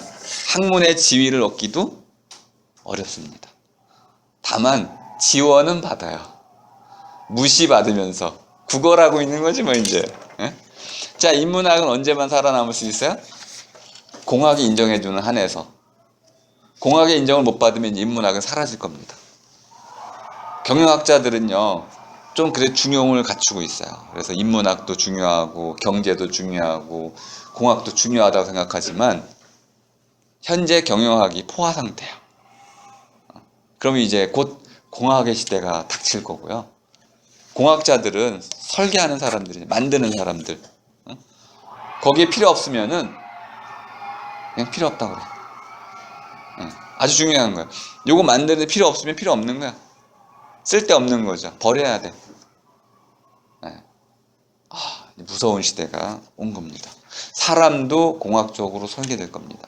학문의 지위를 얻기도 어렵습니다. 다만 지원은 받아요. 무시받으면서 구걸하고 있는 거지 뭐 이제. 자, 인문학은 언제만 살아남을 수 있어요? 공학이 인정해주는 한에서. 공학의 인정을 못 받으면 인문학은 사라질 겁니다. 경영학자들은요, 좀 그래 중용을 갖추고 있어요. 그래서 인문학도 중요하고 경제도 중요하고 공학도 중요하다고 생각하지만 현재 경영학이 포화 상태야. 그러면 이제 곧 공학의 시대가 닥칠 거고요. 공학자들은 설계하는 사람들이 만드는 사람들. 거기에 필요 없으면은 그냥 필요 없다고 그래. 아주 중요한 거야. 요거 만드는데 필요 없으면 필요 없는 거야. 쓸데없는 거죠. 버려야 돼. 무서운 시대가 온 겁니다. 사람도 공학적으로 설계될 겁니다.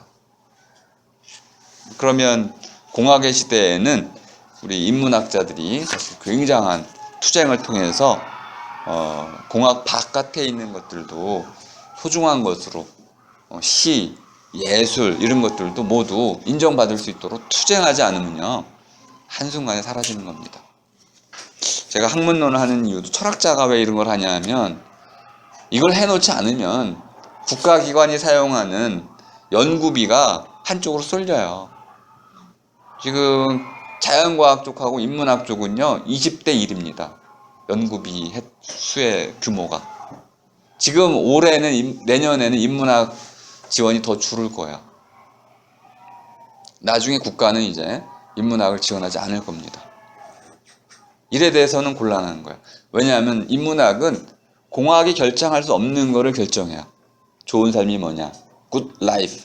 그러면 공학의 시대에는 우리 인문학자들이 사실 굉장한 투쟁을 통해서 공학 바깥에 있는 것들도 소중한 것으로 시, 예술 이런 것들도 모두 인정받을 수 있도록 투쟁하지 않으면요 한순간에 사라지는 겁니다. 제가 학문론을 하는 이유도 철학자가 왜 이런 걸 하냐면 이걸 해놓지 않으면 국가기관이 사용하는 연구비가 한쪽으로 쏠려요. 지금 자연과학 쪽하고 인문학 쪽은요 20대 1입니다. 연구비 수의 규모가. 지금 올해는 내년에는 인문학 지원이 더 줄을 거예요. 나중에 국가는 이제 인문학을 지원하지 않을 겁니다. 일에 대해서는 곤란한 거예요. 왜냐하면 인문학은 공학이 결정할 수 없는 거를 결정해요. 좋은 삶이 뭐냐, good life.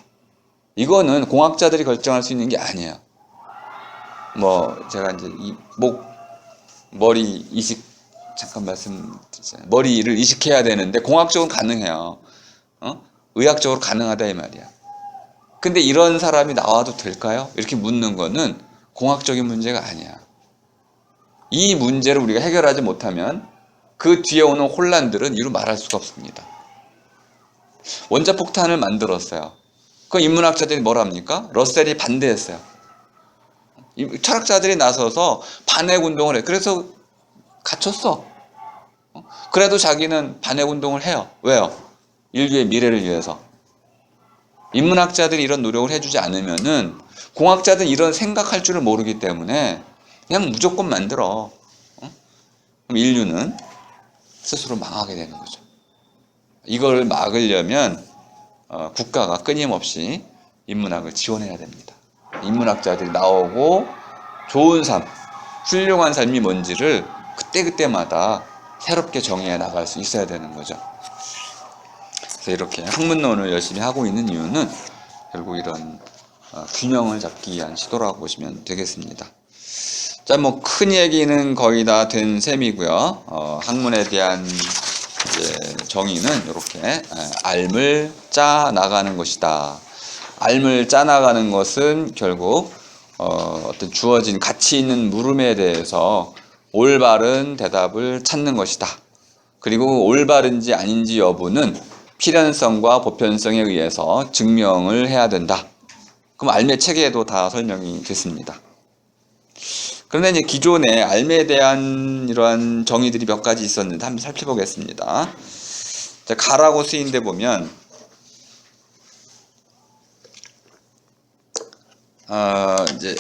이거는 공학자들이 결정할 수 있는 게 아니에요. 제가 이제 머리 이식 잠깐 말씀드리잖아요. 머리를 이식해야 되는데 공학적으로 가능해요. 의학적으로 가능하다 이 말이야. 근데 이런 사람이 나와도 될까요? 이렇게 묻는 거는 공학적인 문제가 아니야. 이 문제를 우리가 해결하지 못하면 그 뒤에 오는 혼란들은 이루 말할 수가 없습니다. 원자폭탄을 만들었어요. 그 인문학자들이 뭘 합니까? 러셀이 반대했어요. 철학자들이 나서서 반핵운동을 해. 그래서 갇혔어. 그래도 자기는 반핵운동을 해요. 왜요? 인류의 미래를 위해서. 인문학자들이 이런 노력을 해주지 않으면은 공학자들은 이런 생각할 줄을 모르기 때문에 그냥 무조건 만들어. 그럼 인류는 스스로 망하게 되는 거죠. 이걸 막으려면 국가가 끊임없이 인문학을 지원해야 됩니다. 인문학자들이 나오고 좋은 삶, 훌륭한 삶이 뭔지를 그때그때마다 새롭게 정의해 나갈 수 있어야 되는 거죠. 그래서 이렇게 학문론을 열심히 하고 있는 이유는 결국 이런 균형을 잡기 위한 시도라고 보시면 되겠습니다. 자, 큰 얘기는 거의 다 된 셈이고요. 학문에 대한 이제 정의는 이렇게 알을 짜 나가는 것이다. 알을 짜 나가는 것은 결국 어떤 주어진 가치 있는 물음에 대해서 올바른 대답을 찾는 것이다. 그리고 올바른지 아닌지 여부는 필연성과 보편성에 의해서 증명을 해야 된다. 그럼 알매 체계에도 다 설명이 됐습니다. 그런데 이제 기존에 알매에 대한 이러한 정의들이 몇 가지 있었는데 한번 살펴보겠습니다. 자, 가라고 쓰인 데 보면 이제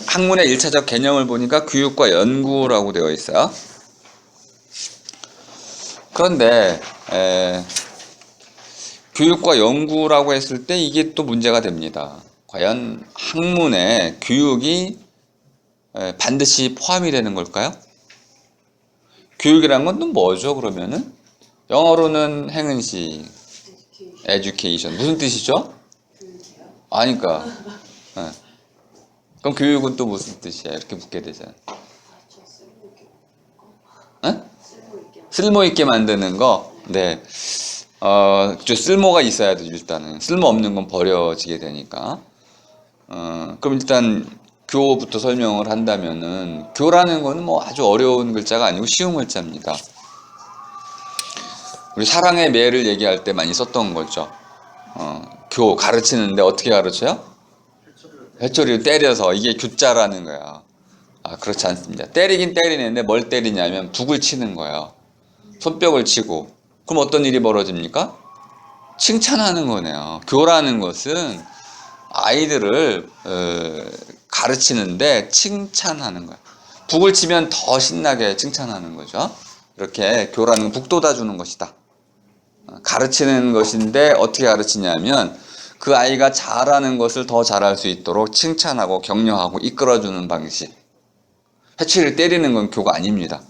학문의 1차적 개념을 보니까 교육과 연구라고 되어 있어요. 그런데 교육과 연구라고 했을 때 이게 또 문제가 됩니다. 과연 학문에 교육이 반드시 포함이 되는 걸까요? 교육이란 건 또 뭐죠, 그러면은? 영어로는 행은시, education. 무슨 뜻이죠? 아니까. 그럼 교육은 또 무슨 뜻이야? 이렇게 묻게 되잖아. 쓸모 있게 만드는 거? 네. 좀 쓸모가 있어야 돼, 일단은. 쓸모 없는 건 버려지게 되니까. 그럼 일단, 교부터 설명을 한다면은, 교라는 거는 아주 어려운 글자가 아니고 쉬운 글자입니다. 우리 사랑의 매를 얘기할 때 많이 썼던 거죠. 교, 가르치는데 어떻게 가르쳐요? 회초리를 때려서, 이게 교자라는 거야. 그렇지 않습니다. 때리긴 때리는데 뭘 때리냐면 북을 치는 거예요. 손뼉을 치고. 그럼 어떤 일이 벌어집니까? 칭찬하는 거네요. 교라는 것은 아이들을 가르치는데 칭찬하는 거야. 북을 치면 더 신나게 칭찬하는 거죠. 이렇게 교라는 건 북 돋아주는 것이다. 가르치는 것인데 어떻게 가르치냐면 그 아이가 잘하는 것을 더 잘할 수 있도록 칭찬하고 격려하고 이끌어주는 방식. 회초리를 때리는 건 교가 아닙니다.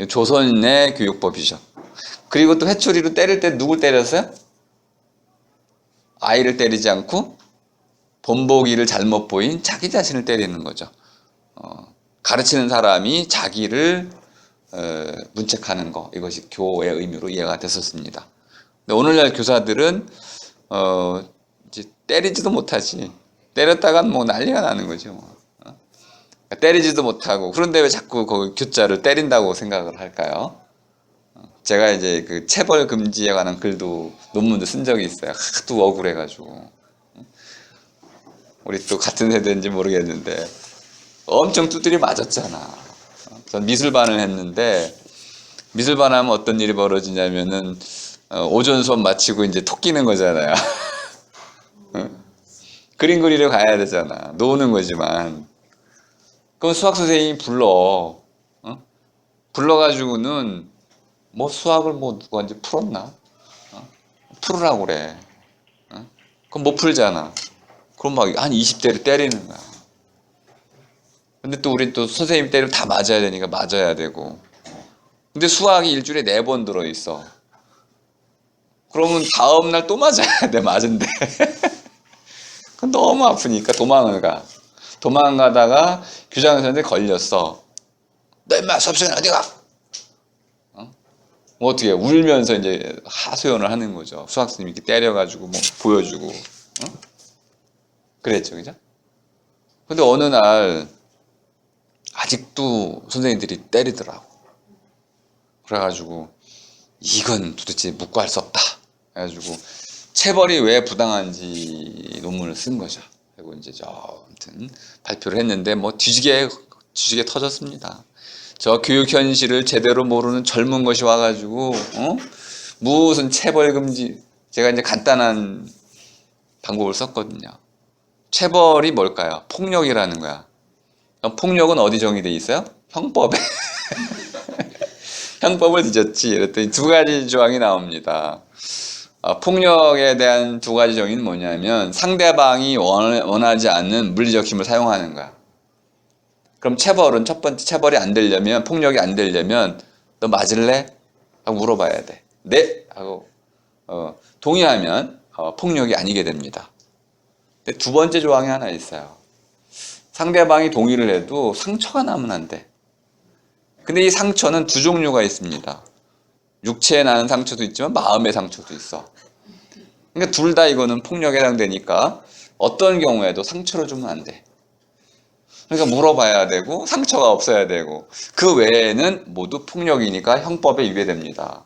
조선의 교육법이죠. 그리고 또 회초리로 때릴 때 누굴 때렸어요? 아이를 때리지 않고 본보기를 잘못 보인 자기 자신을 때리는 거죠. 가르치는 사람이 자기를 문책하는 거, 이것이 교의 의미로 이해가 됐었습니다. 근데 오늘날 교사들은 이제 때리지도 못하지. 때렸다간 뭐 난리가 나는 거죠. 뭐. 때리지도 못하고, 그런데 왜 자꾸 그 교자를 때린다고 생각을 할까요? 제가 이제 그 체벌 금지에 관한 글도 논문도 쓴 적이 있어요. 하도 억울해가지고. 우리 또 같은 세대인지 모르겠는데 엄청 두드려 맞았잖아. 전 미술반을 했는데 미술반 하면 어떤 일이 벌어지냐면은 오전 수업 마치고 이제 톡 끼는 거잖아요. 그림 그리러 가야 되잖아. 노는 거지만. 그럼 수학 선생님이 불러가지고는 뭐 수학을 뭐 누가 이제 풀었나? 풀으라고 그래. 그럼 못 풀잖아. 그럼 막 한 20대를 때리는 거야. 근데 또 우린 또 선생님 때리면 다 맞아야 되니까 맞아야 되고. 근데 수학이 일주일에 4번 들어있어. 그러면 다음날 또 맞아야 돼, 맞은데. 그건 너무 아프니까 도망을 가. 도망가다가 교장 선생님한테 걸렸어. 너 임마 수업 시간에 어디 가? 뭐 어떻게 해? 울면서 이제 하소연을 하는 거죠. 수학 선생님이 이렇게 때려가지고 뭐 보여주고. 그랬죠, 그죠? 근데 어느 날 아직도 선생님들이 때리더라고. 그래가지고 이건 도대체 묵고할 수 없다. 그래가지고 체벌이 왜 부당한지 논문을 쓴 거죠. 그리고 이제 아무튼 발표를 했는데 뭐 뒤지게 터졌습니다. 저 교육 현실을 제대로 모르는 젊은 것이 와가지고 무슨 체벌 금지, 제가 이제 간단한 방법을 썼거든요. 체벌이 뭘까요? 폭력이라는 거야. 폭력은 어디 정의돼 있어요? 형법에. 형법을 뒤졌지. 그랬더니 2가지 조항이 나옵니다. 폭력에 대한 2가지 정의는 뭐냐면 상대방이 원하지 않는 물리적 힘을 사용하는 거야. 그럼 체벌은 첫 번째, 체벌이 안 되려면, 폭력이 안 되려면 너 맞을래? 하고 물어봐야 돼. 네? 하고 동의하면 폭력이 아니게 됩니다. 근데 2번째 조항이 하나 있어요. 상대방이 동의를 해도 상처가 나면 안 돼. 근데 이 상처는 2종류가 있습니다. 육체에 나는 상처도 있지만 마음의 상처도 있어. 그러니까 둘 다 이거는 폭력에 해당되니까 어떤 경우에도 상처를 주면 안 돼. 그러니까 물어봐야 되고 상처가 없어야 되고 그 외에는 모두 폭력이니까 형법에 위배됩니다.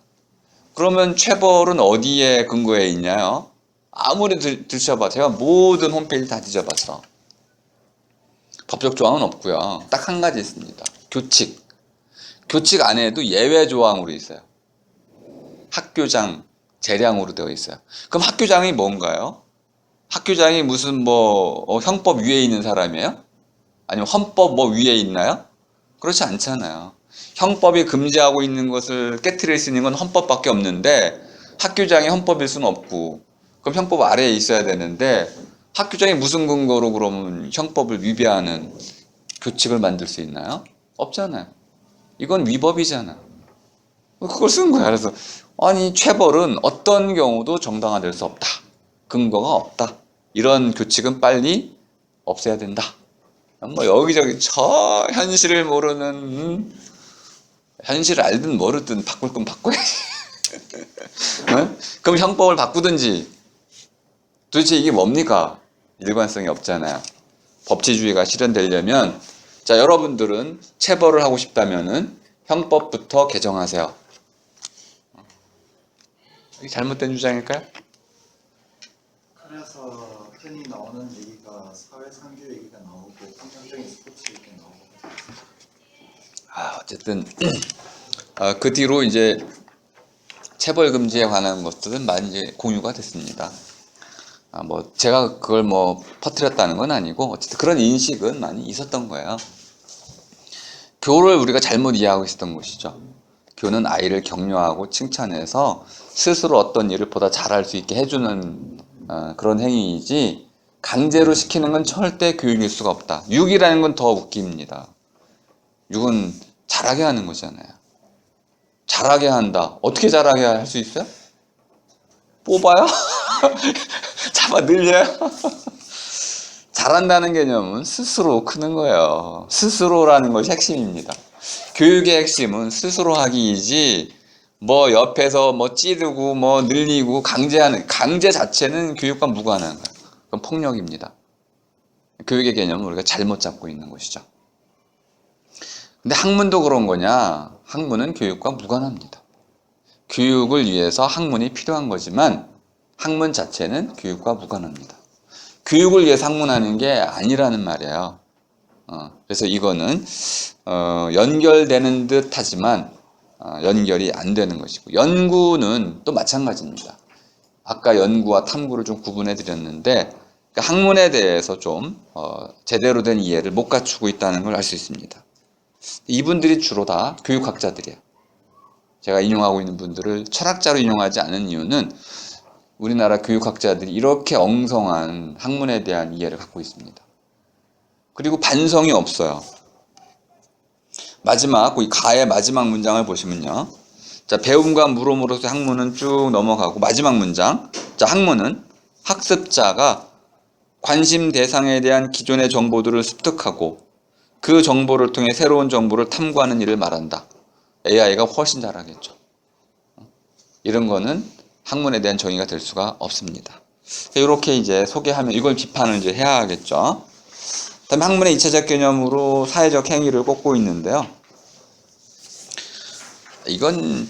그러면 체벌은 어디에 근거해 있냐요? 아무리 들춰봐. 제가 모든 홈페이지 다 뒤져봤어. 법적 조항은 없고요. 딱 한 가지 있습니다. 교칙. 교칙 안에도 예외 조항으로 있어요. 학교장, 재량으로 되어 있어요. 그럼 학교장이 뭔가요? 학교장이 무슨 형법 위에 있는 사람이에요? 아니면 헌법 위에 있나요? 그렇지 않잖아요. 형법이 금지하고 있는 것을 깨트릴 수 있는 건 헌법밖에 없는데 학교장이 헌법일 수는 없고 그럼 형법 아래에 있어야 되는데 학교장이 무슨 근거로 그러면 형법을 위배하는 교칙을 만들 수 있나요? 없잖아요. 이건 위법이잖아. 그걸 쓴 거야. 그래서 아니 체벌은 어떤 경우도 정당화될 수 없다. 근거가 없다. 이런 교칙은 빨리 없애야 된다. 뭐 여기저기 저 현실을 모르는 현실을 알든 모르든 바꿀 건 바꿔야지. 그럼 형법을 바꾸든지. 도대체 이게 뭡니까? 일관성이 없잖아요. 법치주의가 실현되려면 자 여러분들은 체벌을 하고 싶다면은 형법부터 개정하세요. 이게 잘못된 주장일까요? 그래서 흔히 나오는 얘기가 사회상규 얘기가 나오고 폭력적인 스포츠 얘기가 나오고. 어쨌든 그 뒤로 이제 체벌 금지에 관한 것들은 많이 이제 공유가 됐습니다. 제가 그걸 퍼뜨렸다는 건 아니고 어쨌든 그런 인식은 많이 있었던 거예요. 교를 우리가 잘못 이해하고 있었던 것이죠. 교는 아이를 격려하고 칭찬해서 스스로 어떤 일을 보다 잘할 수 있게 해주는 그런 행위이지 강제로 시키는 건 절대 교육일 수가 없다. 육이라는 건 더 웃깁니다. 육은 잘하게 하는 거잖아요. 잘하게 한다. 어떻게 잘하게 할 수 있어요? 뽑아요? 잡아 늘려요? 잘한다는 개념은 스스로 크는 거예요. 스스로라는 것이 핵심입니다. 교육의 핵심은 스스로 하기이지 뭐 옆에서 뭐 찌르고 뭐 늘리고 강제하는 강제 자체는 교육과 무관한 거예요. 그건 폭력입니다. 교육의 개념은 우리가 잘못 잡고 있는 것이죠. 근데 학문도 그런 거냐? 학문은 교육과 무관합니다. 교육을 위해서 학문이 필요한 거지만 학문 자체는 교육과 무관합니다. 교육을 위해서 학문하는 게 아니라는 말이에요. 그래서 이거는 연결되는 듯 하지만 연결이 안 되는 것이고, 연구는 또 마찬가지입니다. 아까 연구와 탐구를 좀 구분해 드렸는데, 그러니까 학문에 대해서 좀 제대로 된 이해를 못 갖추고 있다는 걸 알 수 있습니다. 이분들이 주로 다 교육학자들이에요. 제가 인용하고 있는 분들을 철학자로 인용하지 않은 이유는 우리나라 교육학자들이 이렇게 엉성한 학문에 대한 이해를 갖고 있습니다. 그리고 반성이 없어요. 마지막, 이 가의 마지막 문장을 보시면요. 자, 배움과 물음으로써 학문은 쭉 넘어가고, 마지막 문장. 자, 학문은 학습자가 관심 대상에 대한 기존의 정보들을 습득하고 그 정보를 통해 새로운 정보를 탐구하는 일을 말한다. AI가 훨씬 잘하겠죠. 이런 거는 학문에 대한 정의가 될 수가 없습니다. 이렇게 이제 소개하면 이걸 비판을 이제 해야 하겠죠. 다음에 학문의 2차적 개념으로 사회적 행위를 꼽고 있는데요. 이건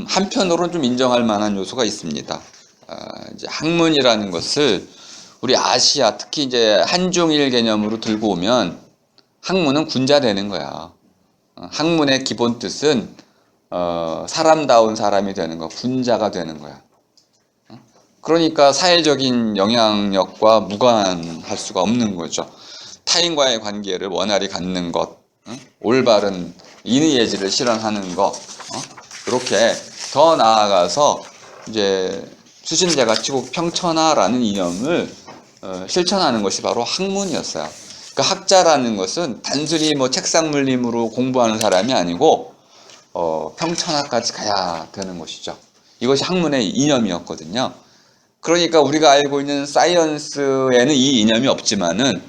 한편으로는 좀 인정할 만한 요소가 있습니다. 이제 학문이라는 것을 우리 아시아, 특히 이제 한중일 개념으로 들고 오면 학문은 군자되는 거야. 학문의 기본 뜻은 사람다운 사람이 되는 거, 군자가 되는 거야. 그러니까 사회적인 영향력과 무관할 수가 없는 거죠. 타인과의 관계를 원활히 갖는 것, 올바른 인의 예지를 실현하는 것, 이렇게 더 나아가서 이제 수신제가 치고 평천하라는 이념을 실천하는 것이 바로 학문이었어요. 그러니까 학자라는 것은 단순히 뭐 책상 물림으로 공부하는 사람이 아니고 평천하까지 가야 되는 것이죠. 이것이 학문의 이념이었거든요. 그러니까 우리가 알고 있는 사이언스에는 이 이념이 없지만은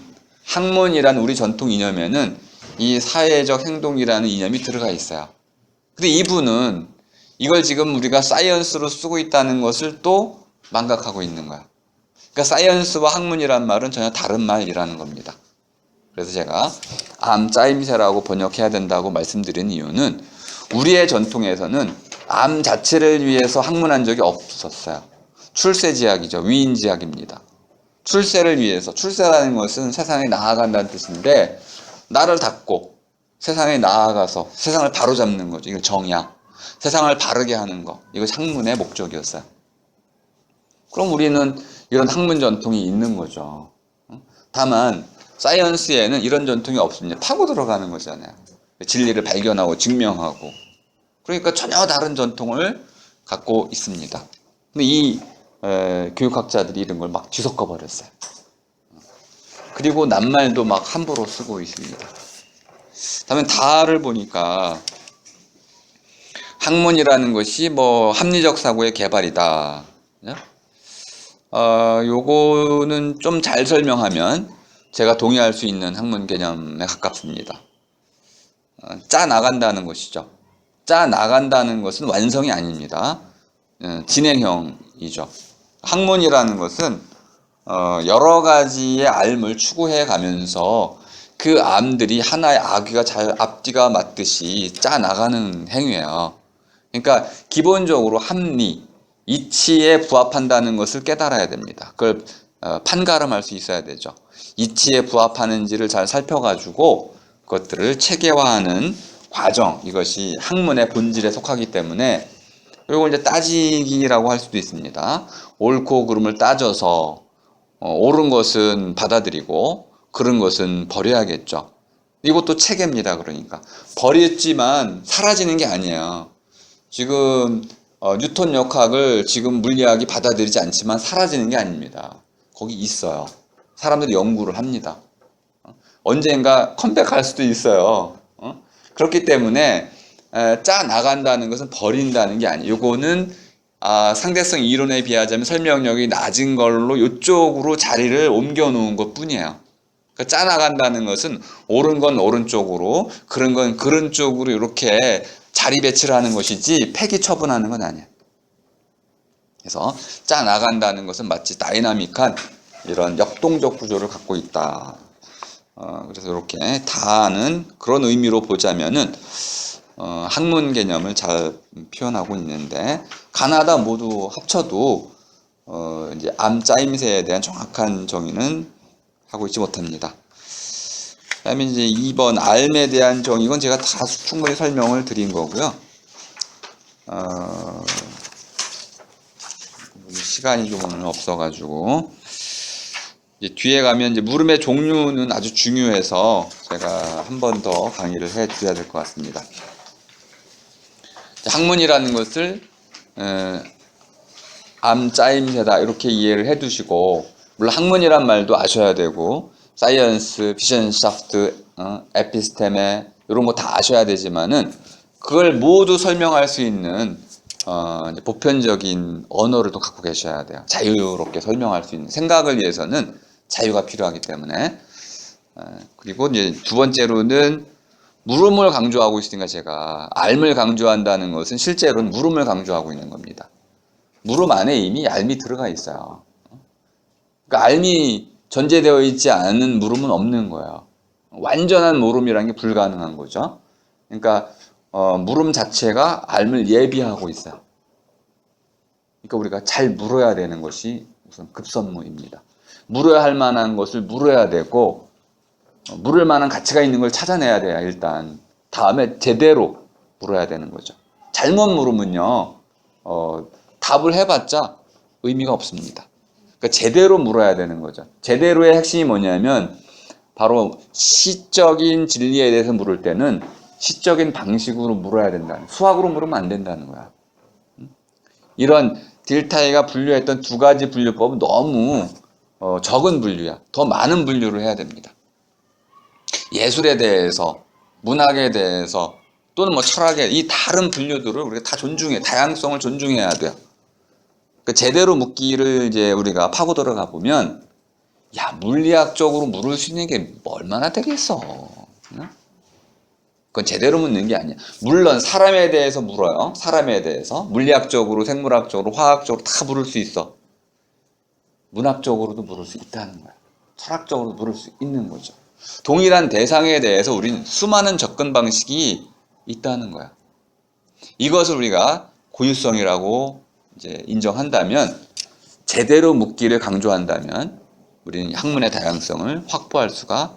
학문이란 우리 전통 이념에는 이 사회적 행동이라는 이념이 들어가 있어요. 근데 이분은 이걸 지금 우리가 사이언스로 쓰고 있다는 것을 또 망각하고 있는 거야. 그러니까 사이언스와 학문이란 말은 전혀 다른 말이라는 겁니다. 그래서 제가 암짜임새라고 번역해야 된다고 말씀드린 이유는 우리의 전통에서는 암 자체를 위해서 학문한 적이 없었어요. 출세지학이죠. 위인지학입니다. 출세를 위해서, 출세라는 것은 세상에 나아간다는 뜻인데 나를 닫고 세상에 나아가서 세상을 바로잡는 거죠. 이걸 정야. 세상을 바르게 하는 거. 이것이 학문의 목적이었어요. 그럼 우리는 이런 학문 전통이 있는 거죠. 다만 사이언스에는 이런 전통이 없습니다. 파고 들어가는 거잖아요. 진리를 발견하고 증명하고. 그러니까 전혀 다른 전통을 갖고 있습니다. 근데 이 교육학자들이 이런 걸 막 뒤섞어 버렸어요. 그리고 낱말도 막 함부로 쓰고 있습니다. 다음에 다를 보니까 학문이라는 것이 뭐 합리적 사고의 개발이다. 요거는 좀 잘 설명하면 제가 동의할 수 있는 학문 개념에 가깝습니다. 짜 나간다는 것이죠. 짜 나간다는 것은 완성이 아닙니다. 진행형이죠. 학문이라는 것은 여러 가지의 알을 추구해 가면서 그 암들이 하나의 아귀가 잘 앞뒤가 맞듯이 짜 나가는 행위예요. 그러니까 기본적으로 합리, 이치에 부합한다는 것을 깨달아야 됩니다. 그걸 판가름할 수 있어야 되죠. 이치에 부합하는지를 잘 살펴가지고 그것들을 체계화하는 과정, 이것이 학문의 본질에 속하기 때문에 이걸 이제 따지기라고 할 수도 있습니다. 옳고 그름을 따져서 옳은 것은 받아들이고 그른 것은 버려야겠죠. 이것도 체계입니다. 그러니까 버렸지만 사라지는 게 아니에요. 지금 뉴턴 역학을 지금 물리학이 받아들이지 않지만 사라지는 게 아닙니다. 거기 있어요. 사람들이 연구를 합니다. 언젠가 컴백할 수도 있어요. 그렇기 때문에 짜 나간다는 것은 버린다는 게 아니에요. 이거는 상대성 이론에 비하자면 설명력이 낮은 걸로 이쪽으로 자리를 옮겨 놓은 것 뿐이에요. 그러니까 짜나간다는 것은 옳은 건 오른쪽으로, 그런 건 그런 쪽으로 이렇게 자리 배치를 하는 것이지 폐기 처분하는 건 아니에요. 그래서 짜나간다는 것은 마치 다이나믹한 이런 역동적 구조를 갖고 있다. 그래서 이렇게 다는 그런 의미로 보자면은 학문 개념을 잘 표현하고 있는데, 가나다 모두 합쳐도 이제 암짜임새에 대한 정확한 정의는 하고 있지 못합니다. 그다음에 이제 2번 알에 대한 정의, 이건 제가 다 충분히 설명을 드린 거고요. 시간이 좀 오늘 없어가지고 이제 뒤에 가면 이제 물음의 종류는 아주 중요해서 제가 한 번 더 강의를 해드려야 될 것 같습니다. 학문이라는 것을 암짜임새다 이렇게 이해를 해두시고, 물론 학문이란 말도 아셔야 되고 사이언스, 비션샤프트, 에피스테메 이런 거 다 아셔야 되지만은 그걸 모두 설명할 수 있는 이제 보편적인 언어를 또 갖고 계셔야 돼요. 자유롭게 설명할 수 있는, 생각을 위해서는 자유가 필요하기 때문에. 그리고 이제 두 번째로는 물음을 강조하고 있으니까, 제가 알을 강조한다는 것은 실제로는 물음을 강조하고 있는 겁니다. 물음 안에 이미 알이 들어가 있어요. 그러니까 알이 전제되어 있지 않은 물음은 없는 거예요. 완전한 물음이라는 게 불가능한 거죠. 그러니까 물음 자체가 알을 예비하고 있어요. 그러니까 우리가 잘 물어야 되는 것이 우선 급선무입니다. 물어야 할 만한 것을 물어야 되고, 물을 만한 가치가 있는 걸 찾아내야 돼요. 일단 다음에 제대로 물어야 되는 거죠. 잘못 물으면요 답을 해봤자 의미가 없습니다. 그러니까 제대로 물어야 되는 거죠. 제대로의 핵심이 뭐냐면 바로 시적인 진리에 대해서 물을 때는 시적인 방식으로 물어야 된다는, 수학으로 물으면 안 된다는 거야. 이런 딜타이가 분류했던 두 가지 분류법은 너무 적은 분류야. 더 많은 분류를 해야 됩니다. 예술에 대해서, 문학에 대해서, 또는 뭐 철학에, 이 다른 분류들을 우리가 다 존중해, 다양성을 존중해야 돼요. 그 제대로 묻기를 이제 우리가 파고 들어가 보면, 야, 물리학적으로 물을 수 있는 게 얼마나 되겠어. 응? 그건 제대로 묻는 게 아니야. 물론 사람에 대해서 물어요. 사람에 대해서 물리학적으로, 생물학적으로, 화학적으로 다 물을 수 있어. 문학적으로도 물을 수 있다는 거야. 철학적으로도 물을 수 있는 거죠. 동일한 대상에 대해서 우리는 수많은 접근 방식이 있다는 거야. 이것을 우리가 고유성이라고 이제 인정한다면, 제대로 묻기를 강조한다면 우리는 학문의 다양성을 확보할 수가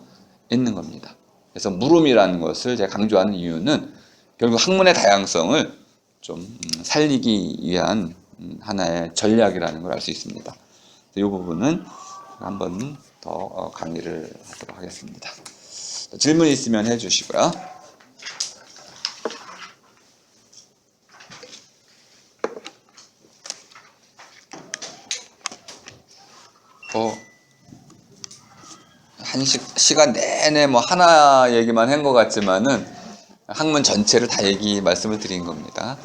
있는 겁니다. 그래서 물음이라는 것을 제가 강조하는 이유는 결국 학문의 다양성을 좀 살리기 위한 하나의 전략이라는 걸 알 수 있습니다. 이 부분은 한 번 더 강의를 하도록 하겠습니다. 질문 있으면 해주시고요. 한 시간 내내 뭐 하나 얘기만 한 것 같지만은 학문 전체를 다 말씀을 드린 겁니다.